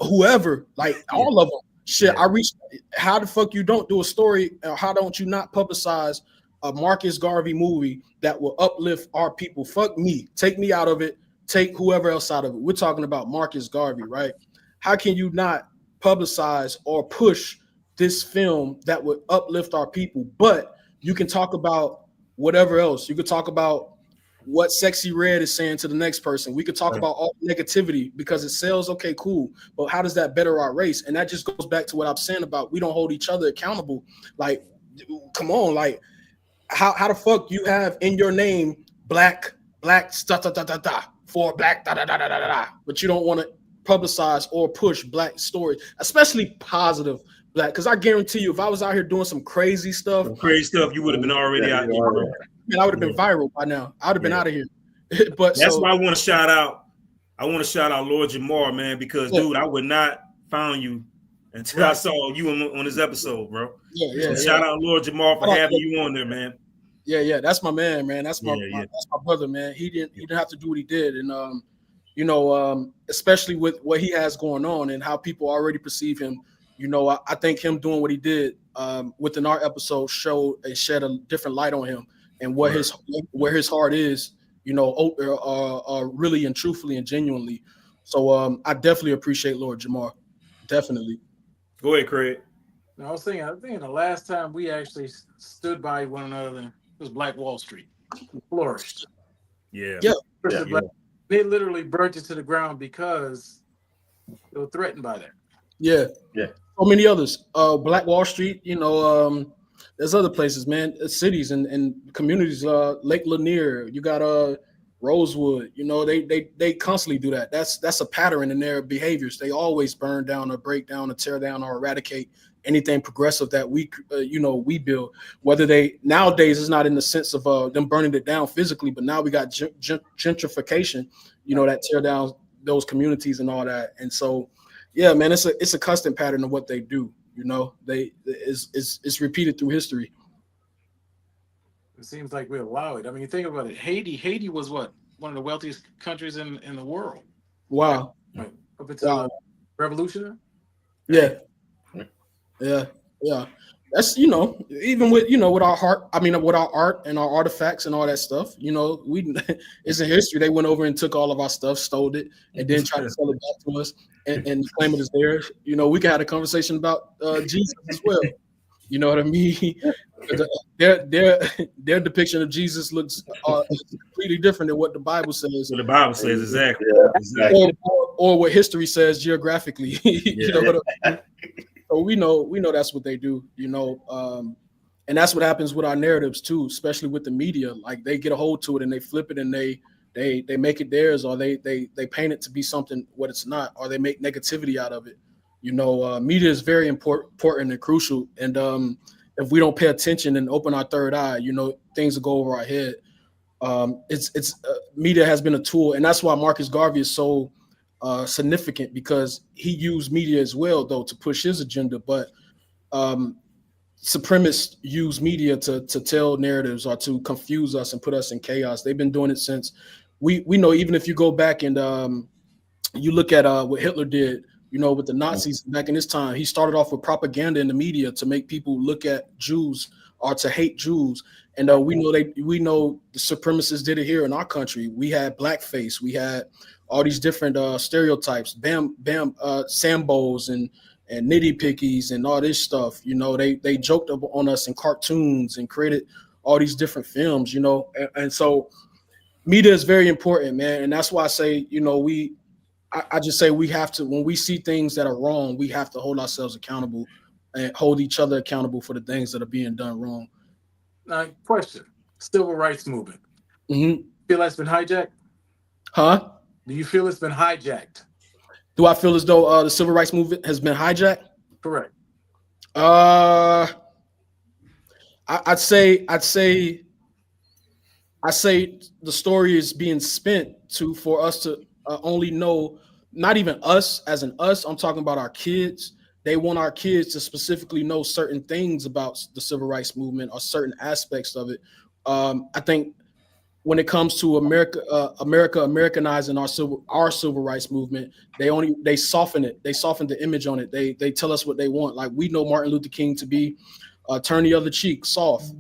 whoever, like all of them. Shit, I reached. How the fuck you don't do a story? Or how don't you not publicize a Marcus Garvey movie that will uplift our people? Fuck me. Take me out of it. Take whoever else out of it. We're talking about Marcus Garvey, right? How can you not publicize or push this film that would uplift our people? But you can talk about whatever else. You could talk about what Sexy Red is saying to the next person. We could talk about all negativity because it sells. Okay, cool. But how does that better our race? And that just goes back to what I'm saying about we don't hold each other accountable. Like, come on, like, how the fuck you have in your name black for black but you don't want to publicize or push black stories, especially positive black? Because I guarantee you, if I was out here doing some crazy stuff, you would have been already out here, bro. Man, I would have been viral by now. I would have been out of here. But that's why I want to shout out Lord Jamar, man, because dude, I would not found you until I saw you on this episode, bro. Shout out Lord Jamar for having you on there, man. Yeah, that's my man. That's my brother, man. He didn't have to do what he did, and especially with what he has going on and how people already perceive him. You know, I think him doing what he did within our episode shed a different light on him and where his heart is. You know, really and truthfully and genuinely. So I definitely appreciate Lord Jamar. Definitely. Go ahead, Craig. I was thinking the last time we actually stood by one another was Black Wall Street. It flourished. Yeah. They literally burnt it to the ground because they were threatened by that. Yeah. So many others. Black Wall Street, you know, there's other places, man, cities and communities, Lake Lanier, you got Rosewood, you know, they constantly do that. That's a pattern in their behaviors. They always burn down or break down or tear down or eradicate anything progressive that we build. Whether nowadays it's not in the sense of them burning it down physically, but now we got gentrification, you know, that tear down those communities and all that. And so, yeah, man, it's a custom pattern of what they do. It's repeated through history. It seems like we allow it. I mean, you think about it. Haiti was what? One of the wealthiest countries in the world. Wow. Right. Up until revolution. Yeah. That's even with with our heart. I mean, with our art and our artifacts and all that stuff. It's in history. They went over and took all of our stuff, stole it, and then tried to sell it back to us and claim it as theirs. We could have a conversation about Jesus as well. You know what I mean? Their depiction of Jesus looks completely different than what the Bible says. What the Bible says, exactly. Or what history says geographically. So we know that's what they do. And that's what happens with our narratives too, especially with the media. Like they get a hold to it and they flip it and they make it theirs, or they paint it to be something what it's not, or they make negativity out of it. Media is very important and crucial. And if we don't pay attention and open our third eye, things will go over our head. Media has been a tool, and that's why Marcus Garvey is so significant, because he used media as well, though, to push his agenda. But supremacists use media to tell narratives or to confuse us and put us in chaos. They've been doing it since we know. Even if you go back and you look at what Hitler did, with the Nazis back in his time, he started off with propaganda in the media to make people look at Jews or to hate Jews. And we know the supremacists did it here in our country. We had blackface, we had all these different stereotypes, Sambos and nitty pickies and all this stuff. They joked on us in cartoons and created all these different films. And so media is very important, man. And that's why I say, I just say we have to, when we see things that are wrong, we have to hold ourselves accountable and hold each other accountable for the things that are being done wrong. Question: Civil rights movement. Mm-hmm. Feel that's been hijacked? Huh? Do you feel it's been hijacked? Do I feel as though the civil rights movement has been hijacked? Correct. I'd say the story is being spent for us to only know, not even us as in us, I'm talking about our kids. They want our kids to specifically know certain things about the civil rights movement or certain aspects of it. I think when it comes to Americanizing our civil rights movement, they soften it. They soften the image on it. They tell us what they want. Like, we know Martin Luther King to be turn the other cheek, soft.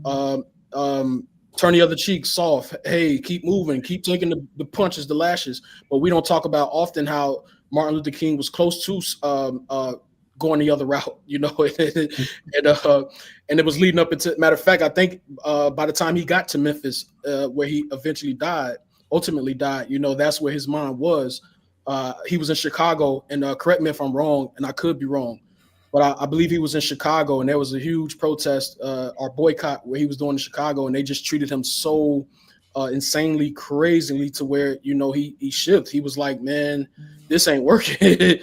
Turn the other cheek, soft. Hey, keep moving, keep taking the punches, the lashes. But we don't talk about often how Martin Luther King was close to going the other route, and it was leading up into. Matter of fact, I think by the time he got to Memphis, where he ultimately died, that's where his mind was. He was in Chicago, and correct me if I'm wrong, and I could be wrong, but I believe he was in Chicago, and there was a huge protest or boycott where he was doing in Chicago, and they just treated him so insanely, crazily, to where he shifted. He was like, "Man, this ain't working,"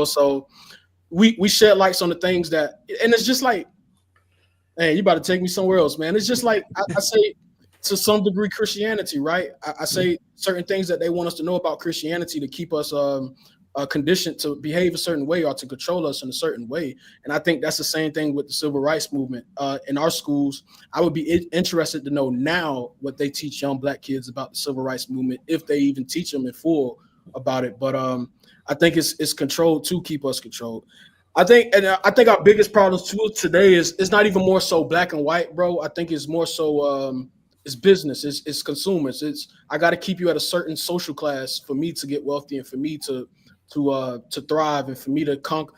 So we shed lights on the things that, and it's just like, "Hey, you about to take me somewhere else, man." It's just like I say, to some degree, Christianity, right? I say certain things that they want us to know about Christianity to keep us conditioned to behave a certain way or to control us in a certain way. And I think that's the same thing with the civil rights movement in our schools. I would be interested to know now what they teach young Black kids about the civil rights movement, if they even teach them in full about it. But I think it's controlled to keep us controlled. I think our biggest problems too today is it's not even more so black and white, bro. I think it's more so it's business, it's consumers. I got to keep you at a certain social class for me to get wealthy and for me to thrive and for me to conquer.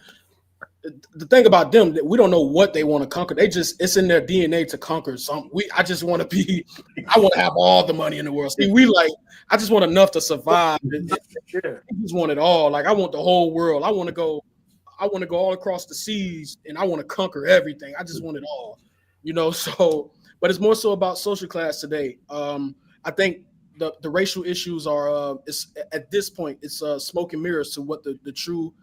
The thing about them, that we don't know what they want to conquer. It's in their DNA to conquer something. I want to have all the money in the world. See, I just want enough to survive. I just want it all. Like, I want the whole world. I want to go all across the seas and I want to conquer everything. I just want it all, so, but it's more so about social class today. I think the racial issues are at this point, it's smoke and mirrors to what the true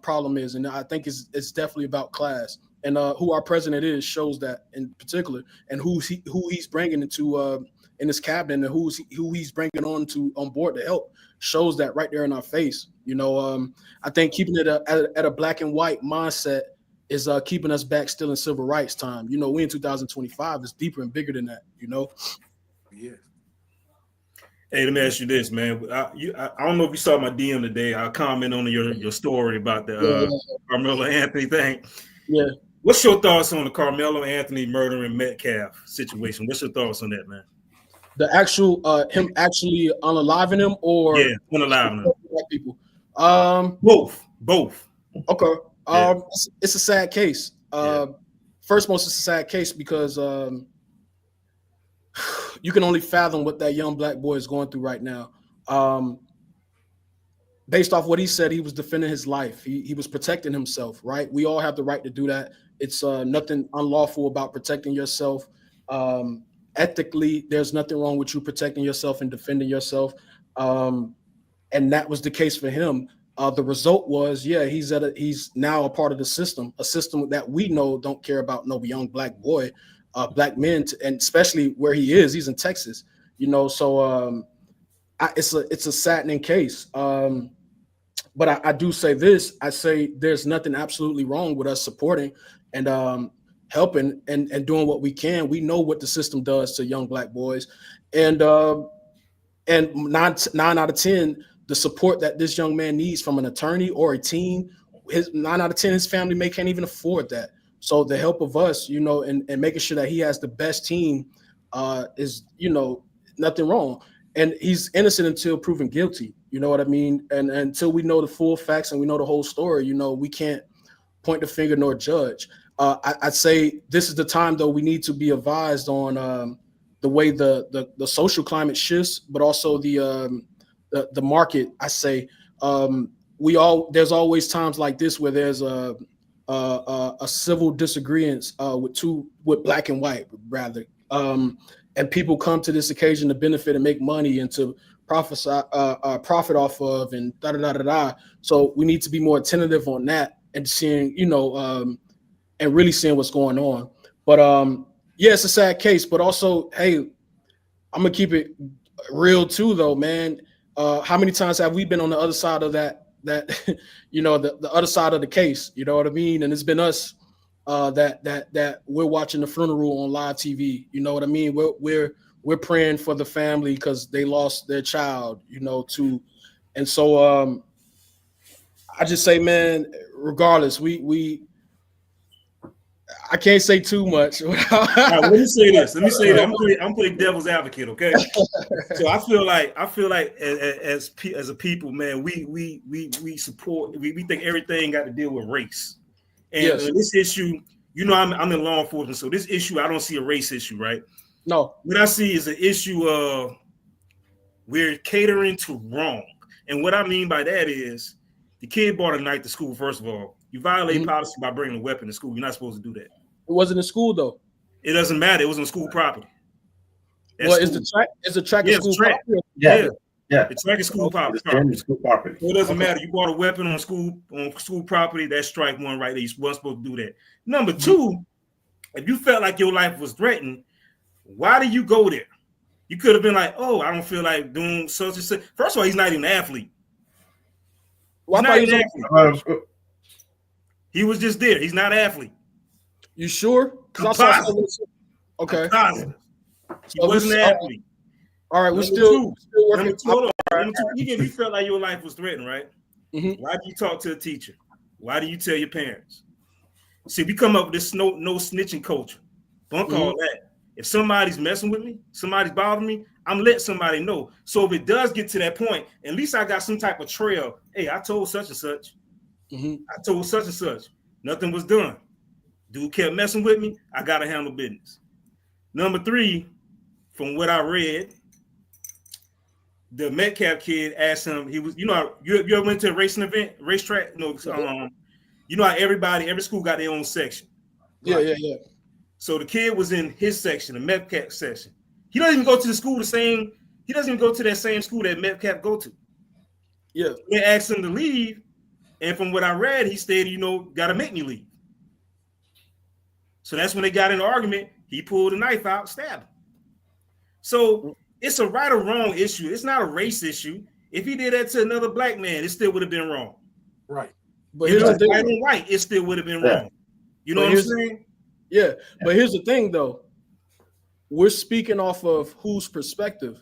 problem is. And I think it's definitely about class. and who our president is shows that in particular, and who he's bringing into in his cabinet, and who he's bringing on board to help shows that right there in our face. I think keeping it at a black and white mindset is keeping us back still in civil rights time. We in 2025. It's deeper and bigger than that. Yeah. Hey, let me ask you this, man. I don't know if you saw my DM today. I'll comment on your story about the Carmelo Anthony thing. Yeah. What's your thoughts on the Carmelo Anthony murdering Metcalf situation? What's your thoughts on that, man? The actual him actually unaliving him, or unaliving him? Black people. Both. Okay. It's a sad case. First, it's a sad case because you can only fathom what that young black boy is going through right now. Based off what he said, he was defending his life. He was protecting himself, right? We all have the right to do that. It's nothing unlawful about protecting yourself. Ethically, there's nothing wrong with you protecting yourself and defending yourself. And that was the case for him. The result was, he's now a part of the system, a system that we know don't care about no young black boy, black men, and especially where he is. He's in Texas, So it's a saddening case. But I do say this. I say there's nothing absolutely wrong with us supporting and helping and doing what we can. We know what the system does to young black boys, and 9 out of 10. The support that this young man needs from an attorney or a team, his 9 out of 10, his family can't even afford that. So the help of us, and making sure that he has the best team is, nothing wrong. And he's innocent until proven guilty. You know what I mean? And until we know the full facts and we know the whole story, we can't point the finger nor judge. I'd say this is the time, though, we need to be advised on the way the social climate shifts, but also the market. I say there's always times like this where there's a civil disagreement with black and white rather, and people come to this occasion to benefit and make money and to profit off of and da da da da da. So we need to be more attentive on that and seeing and really seeing what's going on. But it's a sad case, but also, hey, I'm gonna keep it real too, though, man. How many times have we been on the other side of that the other side of the case? You know what I mean? And it's been us that we're watching the funeral on live TV. You know what I mean? We're praying for the family because they lost their child. Too, and so I just say, man, regardless, I can't say too much. Right, let me say this. I'm playing devil's advocate, okay? So I feel like as a people, man, we support. We think everything got to deal with race, and this issue, I'm in law enforcement, so this issue I don't see a race issue, right? No, what I see is an issue of we're catering to wrong, and what I mean by that is the kid brought a knife to school. First of all, you violate policy by bringing a weapon to school. You're not supposed to do that. It wasn't in school, though. It doesn't matter. It was on school property. Is the track in school property? Yeah. The track is school property. School property. So it doesn't matter. You brought a weapon on school property. That's strike one right there. You weren't supposed to do that. Number two, if you felt like your life was threatened, why did you go there? You could have been like, oh, I don't feel like doing such and such. First of all, he's not even an athlete. He was just there. He's not an athlete. You sure? Okay. He wasn't an athlete. All right, we're still working. Number two, even if you felt like your life was threatened, right? Mm-hmm. Why do you talk to a teacher? Why do you tell your parents? See, we come up with this no snitching culture. Don't call that. If somebody's messing with me, somebody's bothering me, I'm letting somebody know. So if it does get to that point, at least I got some type of trail. Hey, I told such and such. I told such and such. Nothing was done. Dude kept messing with me. I got to handle business. Number three, from what I read, the Metcalf kid asked him, he was, you ever went to a racing event, racetrack? No, you know how every school got their own section. Right? Yeah. So the kid was in his section, the Metcalf section. He doesn't even go to the school he doesn't even go to that same school that Metcalf go to. Yeah. They asked him to leave. And from what I read, he stated, got to make me leave. So that's when they got in an argument. He pulled a knife out, stabbed him. So it's a right or wrong issue. It's not a race issue. If he did that to another black man, it still would have been wrong. Right. But here's the thing. Right and right, it still would have been wrong. You know what I'm saying? Yeah. But here's the thing, though. We're speaking off of whose perspective?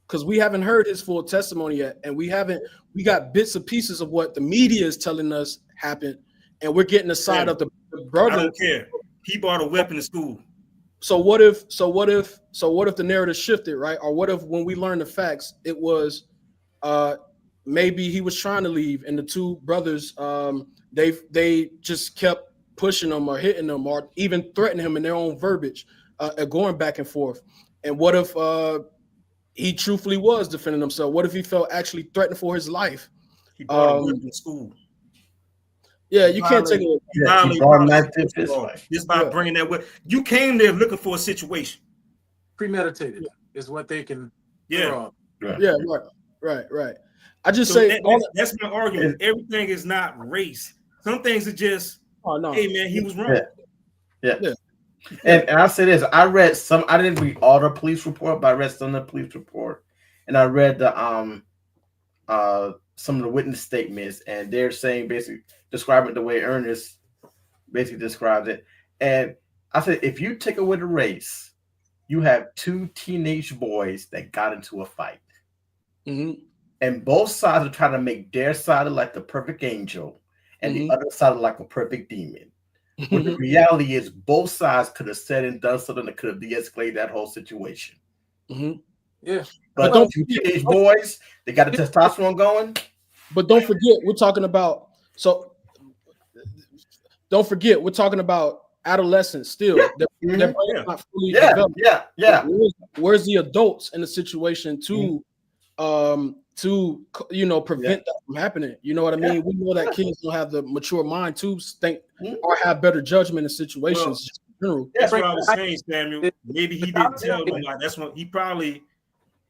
Because we haven't heard his full testimony yet, and we got bits and pieces of what the media is telling us happened, and we're getting the side of the brother. I don't care. He bought a weapon in school. So what if the narrative shifted, right? Or what if when we learn the facts, it was maybe he was trying to leave, and the two brothers they just kept pushing him or hitting him or even threatening him in their own verbiage, going back and forth. And what if he truthfully was defending himself? What if he felt actually threatened for his life? He bought a weapon in school. Yeah, you can't take it. Just by bringing that way. You came there looking for a situation. Premeditated is what they can. Yeah, right. I just so say that's my argument. Everything is not race. Some things are just. Oh no! Hey man, he was wrong. Yeah. And I'll say this: I didn't read all the police report, but I read some of the police report, and I read the some of the witness statements, and they're saying basically describing it the way Ernest basically describes it. And I said, if you take away the race, you have two teenage boys that got into a fight, and both sides are trying to make their side look like the perfect angel, and the other side look like a perfect demon. When the reality is, both sides could have said and done something that could have de-escalated that whole situation. Yeah, but don't two teenage boys, they got the testosterone going. But don't forget, we're talking about adolescents still. Their brain's not fully developed. Where's the adults in the situation to prevent that from happening? You know what I mean? We know that kids don't have the mature mind to think or have better judgment in situations in general. That's what I was saying, Samuel. Maybe he didn't tell them. That's what he probably.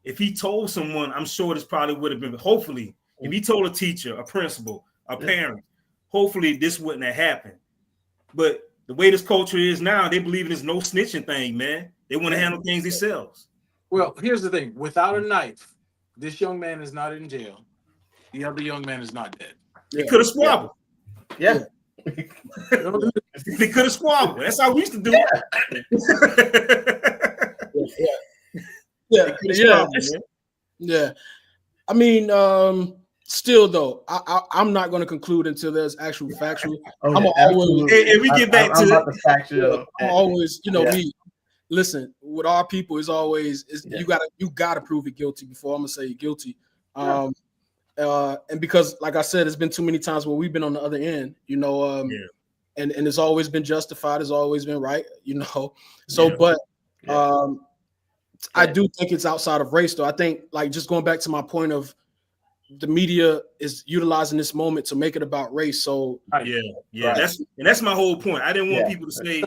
If he told someone, I'm sure this probably would have been. Hopefully, if he told a teacher, a principal, a parent, hopefully this wouldn't have happened. But the way this culture is now, they believe in this no snitching thing, man. They want to handle things themselves. Well, here's the thing: without a knife, this young man is not in jail. The other young man is not dead. They could have squabbled. Yeah. They could have squabbled. That's how we used to do it. Yeah. I mean, still though, I'm not going to conclude until there's actual factual. I'm always. And we get back to the factual. I'm always, listen. With our people, is always you gotta prove it guilty before I'm gonna say guilty. And because, like I said, it's been too many times where we've been on the other end, and it's always been justified, it's always been right, So, but I do think it's outside of race, though. I think, like, just going back to my point of the media is utilizing this moment to make it about race. So that's my whole point. I didn't want people to say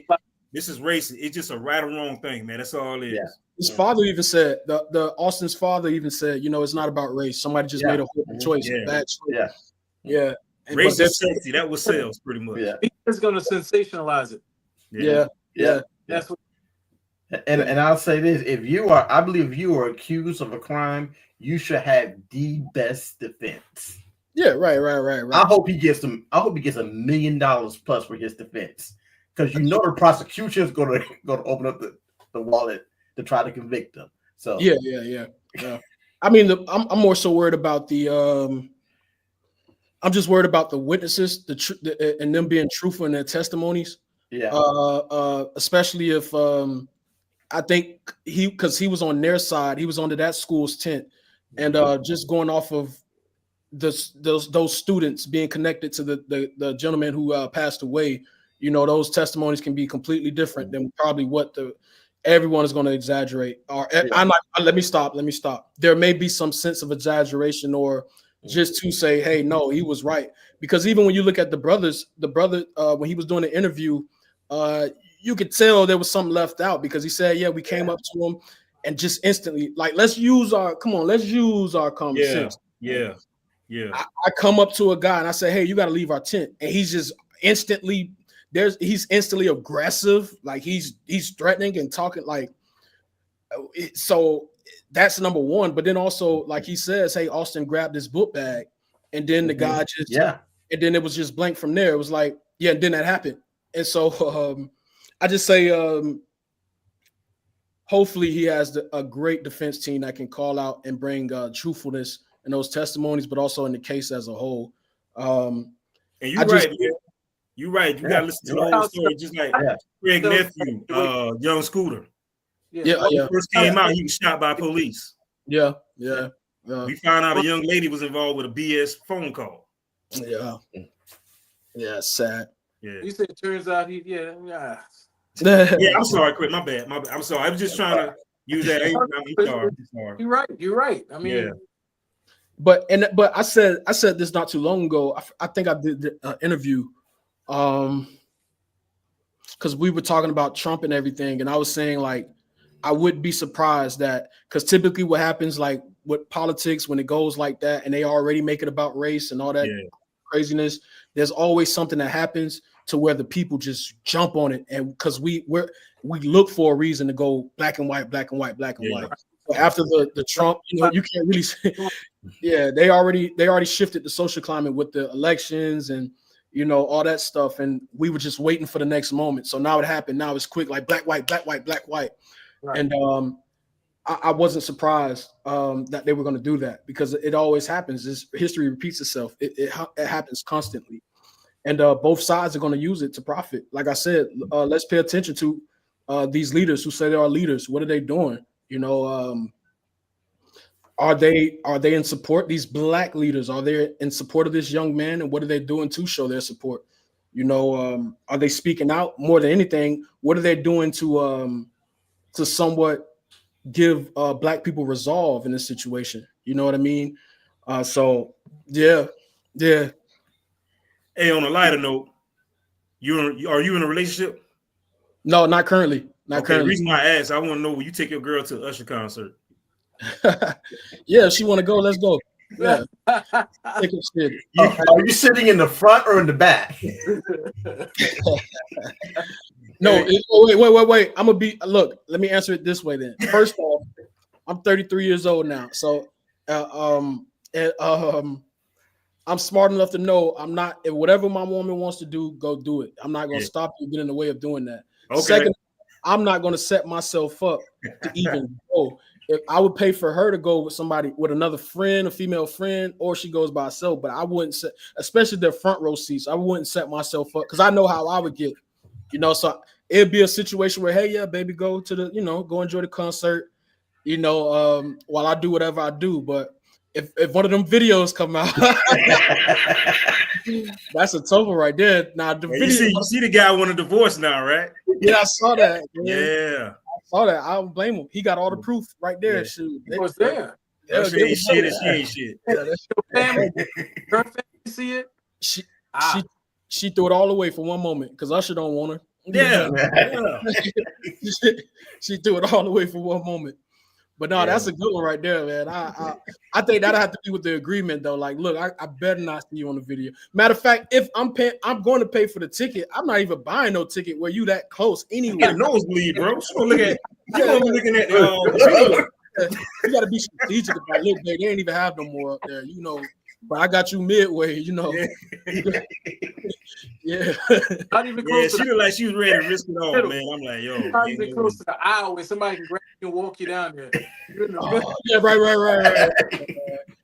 this is racist. It's just a right or wrong thing, man. That's all it is. Yeah. His father even said, the Austin's father even said, it's not about race. Somebody just made a horrible choice, a bad choice. Yeah. And race is sexy. That was sales, pretty much. Yeah. He's going to sensationalize it. Yeah. That's what. And I'll say this: I believe if you are accused of a crime, you should have the best defense. Yeah, right. I hope he gets $1 million plus for his defense, because the prosecution is going to open up the wallet to try to convict him. So yeah. I mean, I'm more so worried about the I'm just worried about the witnesses, and them being truthful in their testimonies. Yeah. Especially if I think because he was on their side, he was under that school's tent, and just going off of those students being connected to the gentleman who passed away, those testimonies can be completely different than probably what everyone is going to exaggerate. Or let me stop. There may be some sense of exaggeration, or just to say, hey, no, he was right. Because even when you look at the brother when he was doing the interview, you could tell there was something left out, because he said, we came up to him and just instantly, like, let's use our common sense. Yeah. I come up to a guy and I say, hey, you got to leave our tent. And he's just instantly he's instantly aggressive, like he's threatening and talking like. So that's number one. But then also, like he says, hey, Austin grabbed his book bag, and then the guy just and then it was just blank from there. It was like, yeah, and then that happened. And so I just say hopefully he has a great defense team that can call out and bring truthfulness in those testimonies, but also in the case as a whole. And you're right, man. You're right. You gotta listen to the whole story, just like Craig nephew, young Scooter. When he first came out, he was shot by police. We found out a young lady was involved with a BS phone call. Sad. You said it turns out I'm sorry, Chris. My bad. I'm sorry. I was just trying to use that. I'm sorry. You're right. I mean, but I said this not too long ago. I think I did the interview, because we were talking about Trump and everything, and I was saying like I wouldn't be surprised that, because typically what happens like with politics when it goes like that and they already make it about race and all that craziness, there's always something that happens to where the people just jump on it, and because we look for a reason to go black and white. So after the Trump, you can't really say, they already shifted the social climate with the elections and all that stuff, and we were just waiting for the next moment. So now it happened. Now it's quick, like black, white. Right. And I wasn't surprised that they were going to do that, because it always happens. History repeats itself. It happens constantly. And both sides are going to use it to profit. Like I said, let's pay attention to these leaders who say they are leaders. What are they doing? Are they in support? These black leaders, are they in support of this young man? And what are they doing to show their support? Are they speaking out? More than anything, what are they doing to somewhat give black people resolve in this situation? You know what I mean? Hey, on a lighter note, are you in a relationship? No, not currently. Currently. The reason why I asked, I want to know, will you take your girl to Usher concert? Yeah, if she want to go, let's go. Yeah. Are you sitting in the front or in the back? No, wait. I'm gonna be. Look, let me answer it this way then. First off, I'm 33 years old now, so I'm smart enough to know I'm not. If whatever my woman wants to do, go do it. I'm not gonna stop you, get in the way of doing that. Okay. Second, I'm not gonna set myself up to even go. If I would pay for her to go with somebody, with another friend, a female friend, or she goes by herself, but I wouldn't set, especially their front row seats, I wouldn't set myself up, because I know how I would get. So it'd be a situation where, hey, yeah, baby, go to the, go enjoy the concert, while I do whatever I do. But if one of them videos come out, that's a total right there. Now the video, you see the guy want a divorce now, right? Yeah, I saw that. Man. Yeah, I saw that. I don't blame him. He got all the proof right there. Shoot, it was there. She ain't shit. Her family see it. She threw it all away for one moment because Usher don't want her. Yeah. She threw it all away for one moment. But no, that's a good one right there, man. I think that'll have to be with the agreement though. Like, look, I better not see you on the video. Matter of fact, if I'm going to pay for the ticket. I'm not even buying no ticket where you that close anyway. You got a nosebleed, bro. So look at you looking at the you got to be strategic about it. Look, man, they ain't even have no more up there, But I got you midway, Yeah. Not even close. She looked like she was ready to risk it all, man. I'm like, yo. Not even close to the aisle where somebody can grab you and walk you down there. Yeah, right.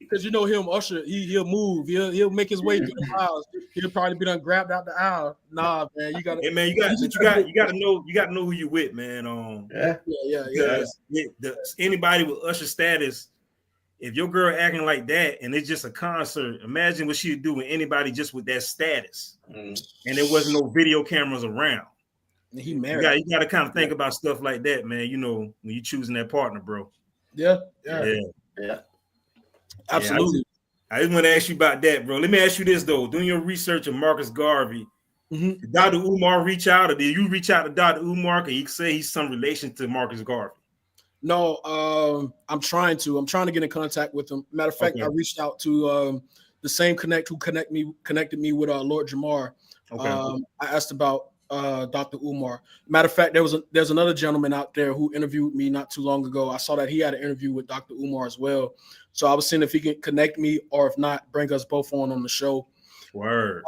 Because him, Usher, he'll move. He'll make his way through the aisles. He'll probably be done grabbed out the aisle. Nah, man, you got to. Hey, man, you got to know who you with, man. Yeah. Anybody with Usher status. If your girl acting like that and it's just a concert, imagine what she'd do with anybody just with that status. And there wasn't no video cameras around. He married. You got to kind of think about stuff like that, man. When you're choosing that partner, bro. Yeah. Yeah, Absolutely. I just want to ask you about that, bro. Let me ask you this though: doing your research on Marcus Garvey, did Dr. Umar reach out, or did you reach out to Dr. Umar? Can you say he's some relation to Marcus Garvey? No, I'm trying to get in contact with him. Matter of fact, I reached out to the same connect who connected me with Lord Jamar. I asked about Dr. Umar. Matter of fact, there's another gentleman out there who interviewed me not too long ago. I saw that he had an interview with Dr. Umar as well. So I was seeing if he can connect me, or if not, bring us both on the show. Word.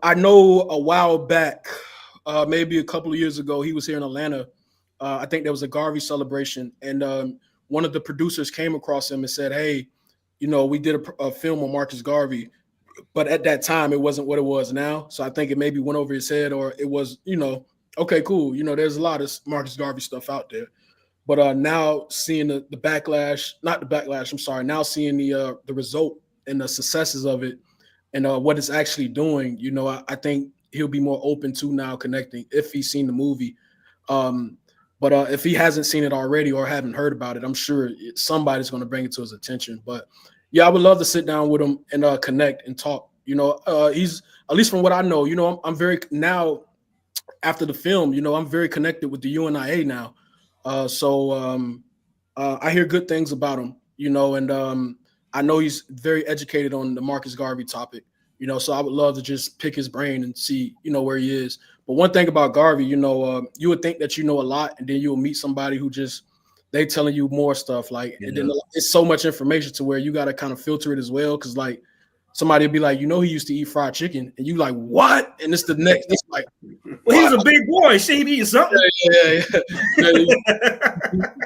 I know a while back, maybe a couple of years ago, he was here in Atlanta. I think there was a Garvey celebration, and one of the producers came across him and said, "Hey, we did a film on Marcus Garvey." But at that time, it wasn't what it was now. So I think it maybe went over his head, or it was, okay, cool. There's a lot of Marcus Garvey stuff out there. But now seeing the backlash, not the backlash, I'm sorry, now seeing the result and the successes of it and what it's actually doing, I think he'll be more open to now connecting if he's seen the movie. But if he hasn't seen it already or haven't heard about it, I'm sure somebody's going to bring it to his attention. But yeah, I would love to sit down with him and connect and talk. He's, at least from what I know, I'm very, now after the film, I'm very connected with the UNIA now. So I hear good things about him, and I know he's very educated on the Marcus Garvey topic, so I would love to just pick his brain and see, where he is. But one thing about Garvey, you would think that you know a lot, and then you'll meet somebody who just, they telling you more stuff, like, and then it's so much information to where you got to kind of filter it as well. Cause like somebody will be like, he used to eat fried chicken, and you like, what? And it's the next, it's like, well, he was a big boy. She be eating something. Yeah. He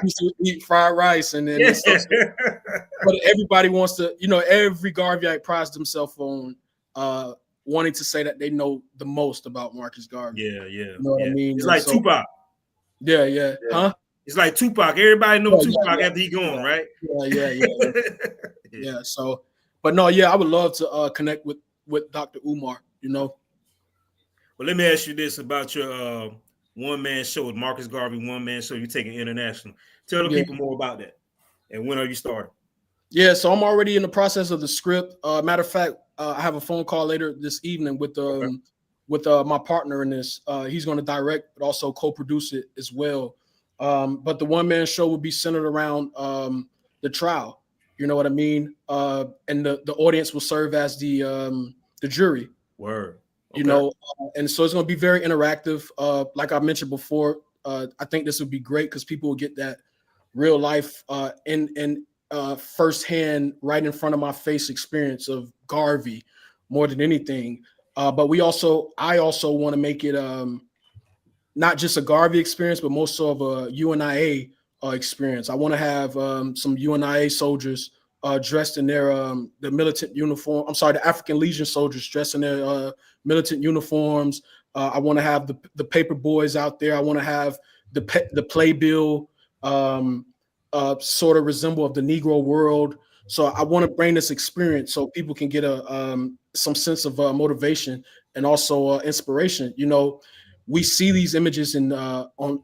used to eat fried rice, and then but everybody wants to, every Garveyite prides themselves on wanting to say that they know the most about Marcus Garvey. Yeah. You know what I mean? It's like Tupac. Yeah. Huh? It's like Tupac. Everybody knows Tupac after he gone, right? Yeah. So, but no, I would love to connect with Dr. Umar. Well, let me ask you this about your one-man show with Marcus Garvey, one-man show you're taking international. Tell the people more about that. And when are you starting? Yeah, so I'm already in the process of the script. Matter of fact, I have a phone call later this evening with my partner in this. He's going to direct, but also co-produce it as well. But the one-man show will be centered around the trial. You know what I mean? And the audience will serve as the jury. Word. Okay. And so it's going to be very interactive. Like I mentioned before, I think this would be great because people will get that real life and firsthand, right in front of my face experience of Garvey more than anything. But I also want to make it not just a Garvey experience, but more so of a UNIA experience. I want to have some UNIA soldiers dressed in their the militant uniform. I'm sorry, the African Legion soldiers dressed in their militant uniforms. I want to have the paper boys out there. I want to have the playbill sort of resemble of the Negro world. So I want to bring this experience so people can get some sense of motivation and also inspiration. We see these images in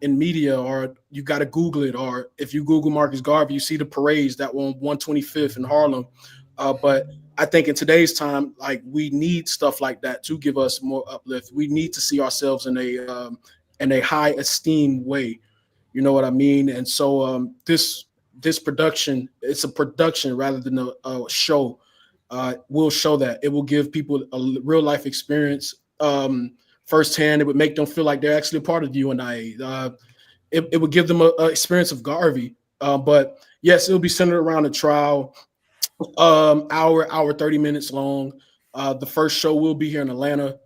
media, or you got to Google it, or if you Google Marcus Garvey, you see the parades that were on 125th in Harlem. But I think in today's time, like, we need stuff like that to give us more uplift. We need to see ourselves in a high esteem way. You know what I mean? And so this production, it's a production rather than a show. Will show that. It will give people a real life experience. Firsthand, it would make them feel like they're actually a part of the UNIA. It would give them a experience of Garvey. But yes, it'll be centered around a trial, hour 30 minutes long. The first show will be here in Atlanta.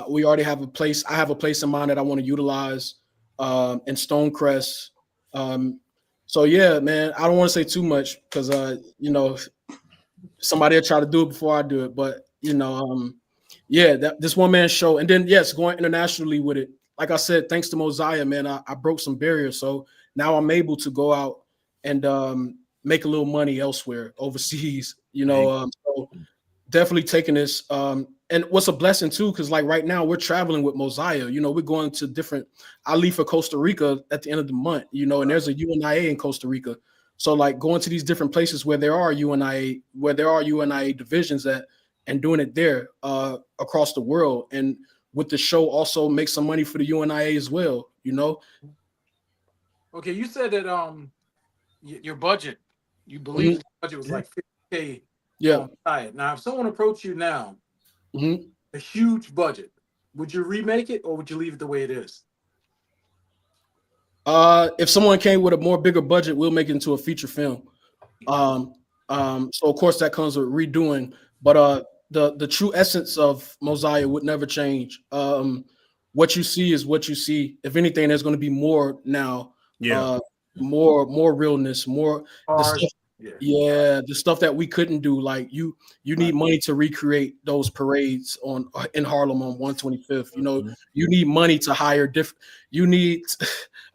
We already have a place. I have a place in mind that I want to utilize in Stonecrest. So yeah, man, I don't want to say too much because somebody will try to do it before I do it. But this one-man show, and then yes, going internationally with it. Like I said, thanks to Mosiah, man, I broke some barriers, so now I'm able to go out and make a little money elsewhere, overseas. So definitely taking this. And what's a blessing too, because like right now we're traveling with Mosiah. We're going to different. I leave for Costa Rica at the end of the month. And there's a UNIA in Costa Rica, so like going to these different places where there are UNIA divisions at. And doing it there across the world, and with the show also make some money for the UNIA as well. Okay, you said that your budget, you believe the budget was like $50K. Yeah. Now, if someone approached you now, a huge budget, would you remake it or would you leave it the way it is? If someone came with a more bigger budget, we'll make it into a feature film. So of course that comes with redoing, but the true essence of Mosiah would never change. What you see is what you see. If anything, there's going to be more now. Yeah. More realness, more the stuff, the stuff that we couldn't do. Like you need money to recreate those parades in Harlem on 125th. You know, you need money to hire different. You need,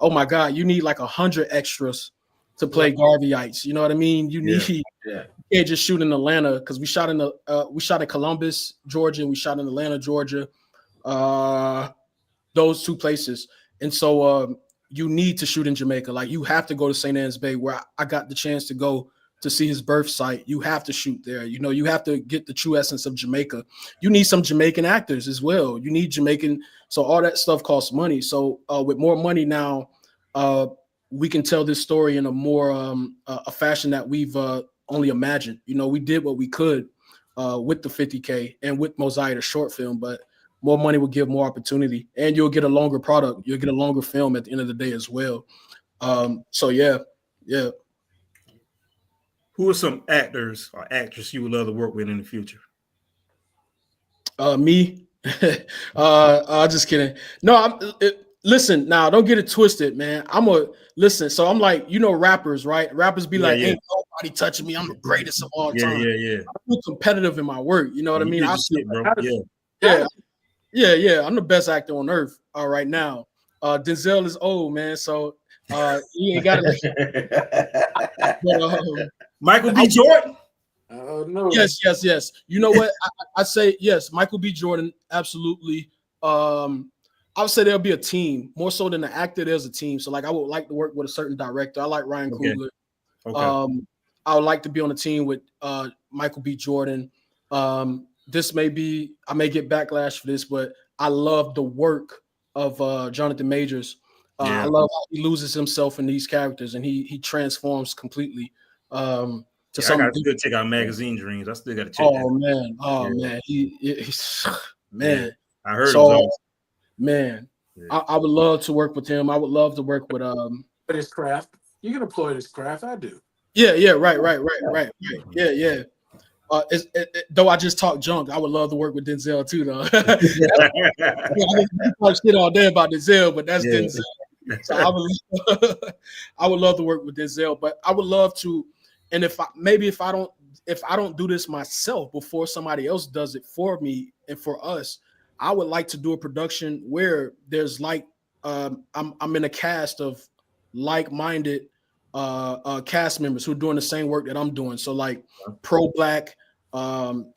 oh my God, you need like 100 extras to play Garveyites. You know what I mean? You need. You can't just shoot in Atlanta because we shot in Columbus, Georgia, and we shot in Atlanta, Georgia. Those two places, and so you need to shoot in Jamaica. Like you have to go to St. Anne's Bay, where I got the chance to go to see his birth site. You have to shoot there. You know, you have to get the true essence of Jamaica. You need some Jamaican actors as well. You need Jamaican. So all that stuff costs money. So with more money now, we can tell this story in a more a fashion that we've only imagined. You know, we did what we could with the 50K and with Mosiah, the short film, but more money will give more opportunity, and you'll get a longer product. You'll get a longer film at the end of the day as well. So yeah. Who are some actors or actresses you would love to work with in the future? Me. Just kidding. No, listen. Now, don't get it twisted, man. Listen. So I'm like, you know, rappers, right? Rappers be like, ain't nobody touching me. I'm the greatest of all time. Yeah. I'm competitive in my work. You know what I mean? Yeah. I'm the best actor on earth right now. Denzel is old, man, so he ain't got it. Michael B. Jordan. No. Yes. You know what? I say yes. Michael B. Jordan, absolutely. I would say there'll be a team more so than the actor. There's a team. So like, I would like to work with a certain director. I like Ryan Coogler. Okay. I would like to be on a team with Michael B. Jordan. This may be, I may get backlash for this, but I love the work of Jonathan Majors. I love how he loses himself in these characters and he transforms completely. To something. I got to still check out Magazine Dreams. I still got to check. Man, he's man. I heard so, it was awesome. Man. I would love to work with him. I would love to work with his craft. You can employ his craft. I do. Yeah, right. Yeah. Though I just talk junk, I would love to work with Denzel too, though. I talk shit all day about Denzel, but that's Denzel. So I would love to work with Denzel, but I would love to. And if I don't do this myself before somebody else does it for me and for us, I would like to do a production where there's like I'm in a cast of like-minded cast members who are doing the same work that I'm doing. So like pro-black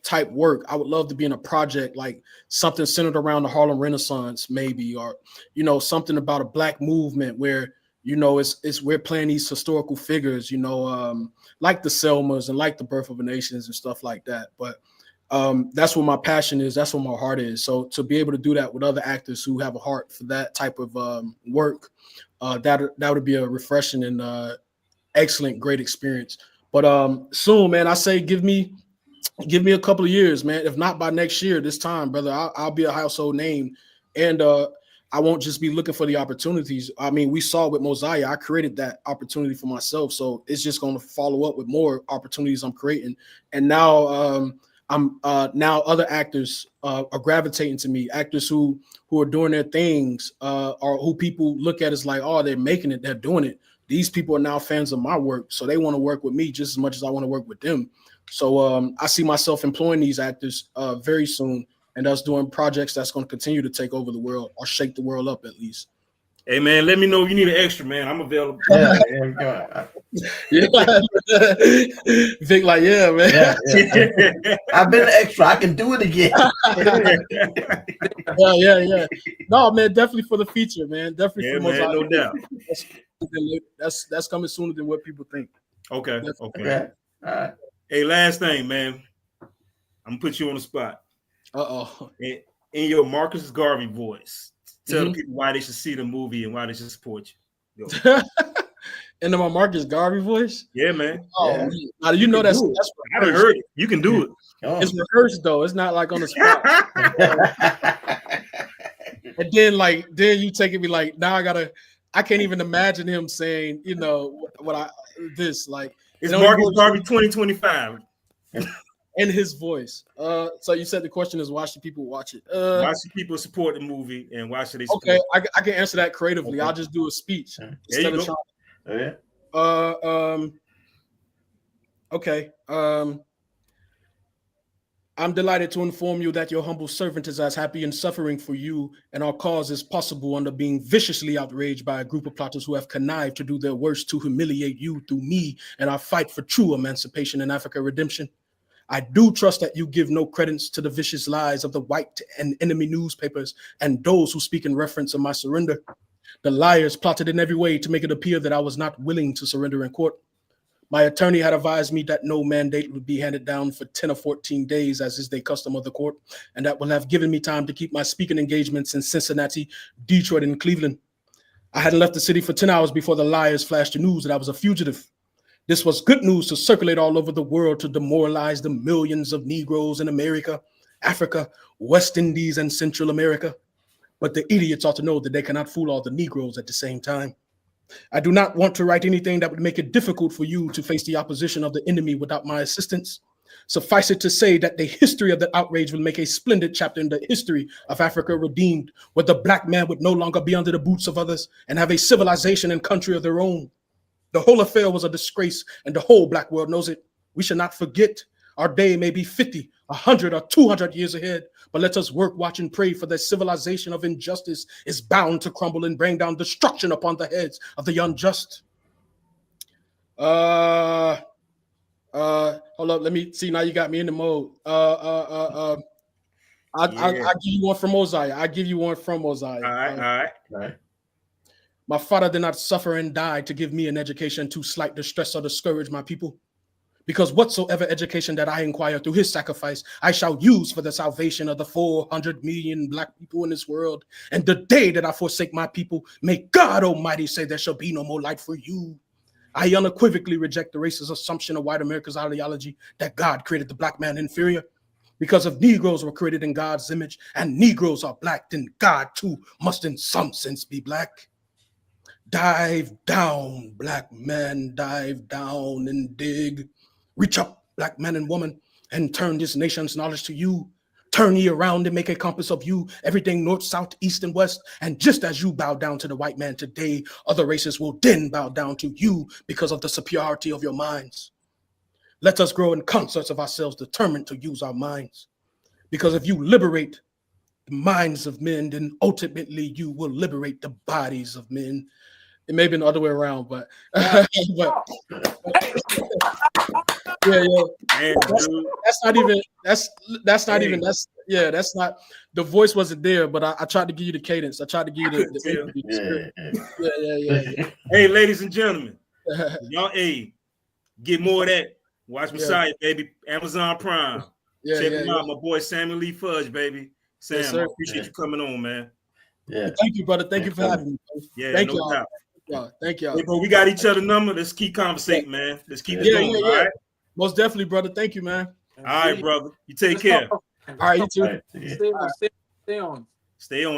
type work. I would love to be in a project like something centered around the Harlem Renaissance, maybe, or something about a black movement where it's we're playing these historical figures, like the Selmas and like the Birth of a Nations and stuff like that. But that's what my passion is. That's what my heart is. So to be able to do that with other actors who have a heart for that type of work, that would be a refreshing and excellent, great experience. But soon, man, I say give me a couple of years, man. If not by next year, this time, brother, I'll be a household name, and I won't just be looking for the opportunities. I mean, we saw with Mosiah, I created that opportunity for myself, so it's just going to follow up with more opportunities I'm creating. And now now other actors are gravitating to me, actors who are doing their things, or who people look at as like, oh, they're making it, they're doing it. These people are now fans of my work, so they want to work with me just as much as I want to work with them. So I see myself employing these actors very soon, and us doing projects that's going to continue to take over the world or shake the world up at least. Hey man, let me know if you need an extra, man. I'm available. Yeah, Vic, like, yeah, man. Yeah. I've been an extra. I can do it again. Yeah. No, man, definitely for the feature, man. Definitely for man, no doubt. That's coming sooner than what people think. Okay. All right. Hey, last thing, man. I'm gonna put you on the spot. In your Marcus Garvey voice, tell the people why they should see the movie and why they should support you. In my Marcus Garvey voice? Yeah, man. Oh, now you know that's I haven't heard it. You can do it. It's rehearsed though. It's not like on the spot. And then you take it be like, now I can't even imagine him saying, you know, it's Marcus Garvey 2025. In his voice. So you said the question is, why should people watch it? Why should people support the movie, and why should they support Okay, I can answer that creatively. Okay. I'll just do a speech. There you go. Okay. I'm delighted to inform you that your humble servant is as happy in suffering for you and our cause as possible under being viciously outraged by a group of plotters who have connived to do their worst to humiliate you through me and our fight for true emancipation and Africa redemption. I do trust that you give no credence to the vicious lies of the white and enemy newspapers and those who speak in reference of my surrender. The liars plotted in every way to make it appear that I was not willing to surrender in court. My attorney had advised me that no mandate would be handed down for 10 or 14 days, as is the custom of the court, and that will have given me time to keep my speaking engagements in Cincinnati, Detroit, and Cleveland. I hadn't left the city for 10 hours before the liars flashed the news that I was a fugitive. This was good news to circulate all over the world to demoralize the millions of Negroes in America, Africa, West Indies, and Central America. But the idiots ought to know that they cannot fool all the Negroes at the same time. I do not want to write anything that would make it difficult for you to face the opposition of the enemy without my assistance. Suffice it to say that the history of the outrage will make a splendid chapter in the history of Africa redeemed, where the black man would no longer be under the boots of others and have a civilization and country of their own. The whole affair was a disgrace, and the whole black world knows it. We should not forget. Our day may be 50, 100, or 200 years ahead, but let us work, watch, and pray, for the civilization of injustice is bound to crumble and bring down destruction upon the heads of the unjust. Hold up, let me see. Now you got me in the mode. I'll give you one from Mosiah. All right. My father did not suffer and die to give me an education to slight, distress, or discourage my people. Because whatsoever education that I inquire through his sacrifice, I shall use for the salvation of the 400 million black people in this world. And the day that I forsake my people, may God Almighty say there shall be no more light for you. I unequivocally reject the racist assumption of white America's ideology that God created the black man inferior. Because if Negroes were created in God's image and Negroes are black, then God too must in some sense be black. Dive down, black man, dive down and dig. Reach up, black man and woman, and turn this nation's knowledge to you. Turn ye around and make a compass of you, everything north, south, east, and west. And just as you bow down to the white man today, other races will then bow down to you because of the superiority of your minds. Let us grow in concerts of ourselves, determined to use our minds. Because if you liberate the minds of men, then ultimately you will liberate the bodies of men. It may have been the other way around, but yeah. That's not the voice wasn't there, but I tried to give you the cadence. I tried to give you the Hey, ladies and gentlemen, y'all, get more of that. Watch Mosiah, baby. Amazon Prime. Check him out, my boy Samuel Lee Fudge, baby. Sam, yes, I appreciate you coming on, man. Yeah, thank you, brother. Thank you for having me. Yeah, thank you. Thank y'all. Hey, bro, we got each other number. Let's keep conversating, man. Let's keep it going. All right. Most definitely, brother. Thank you, man. All right, brother. You take care. All right, you too. Stay on. Stay on.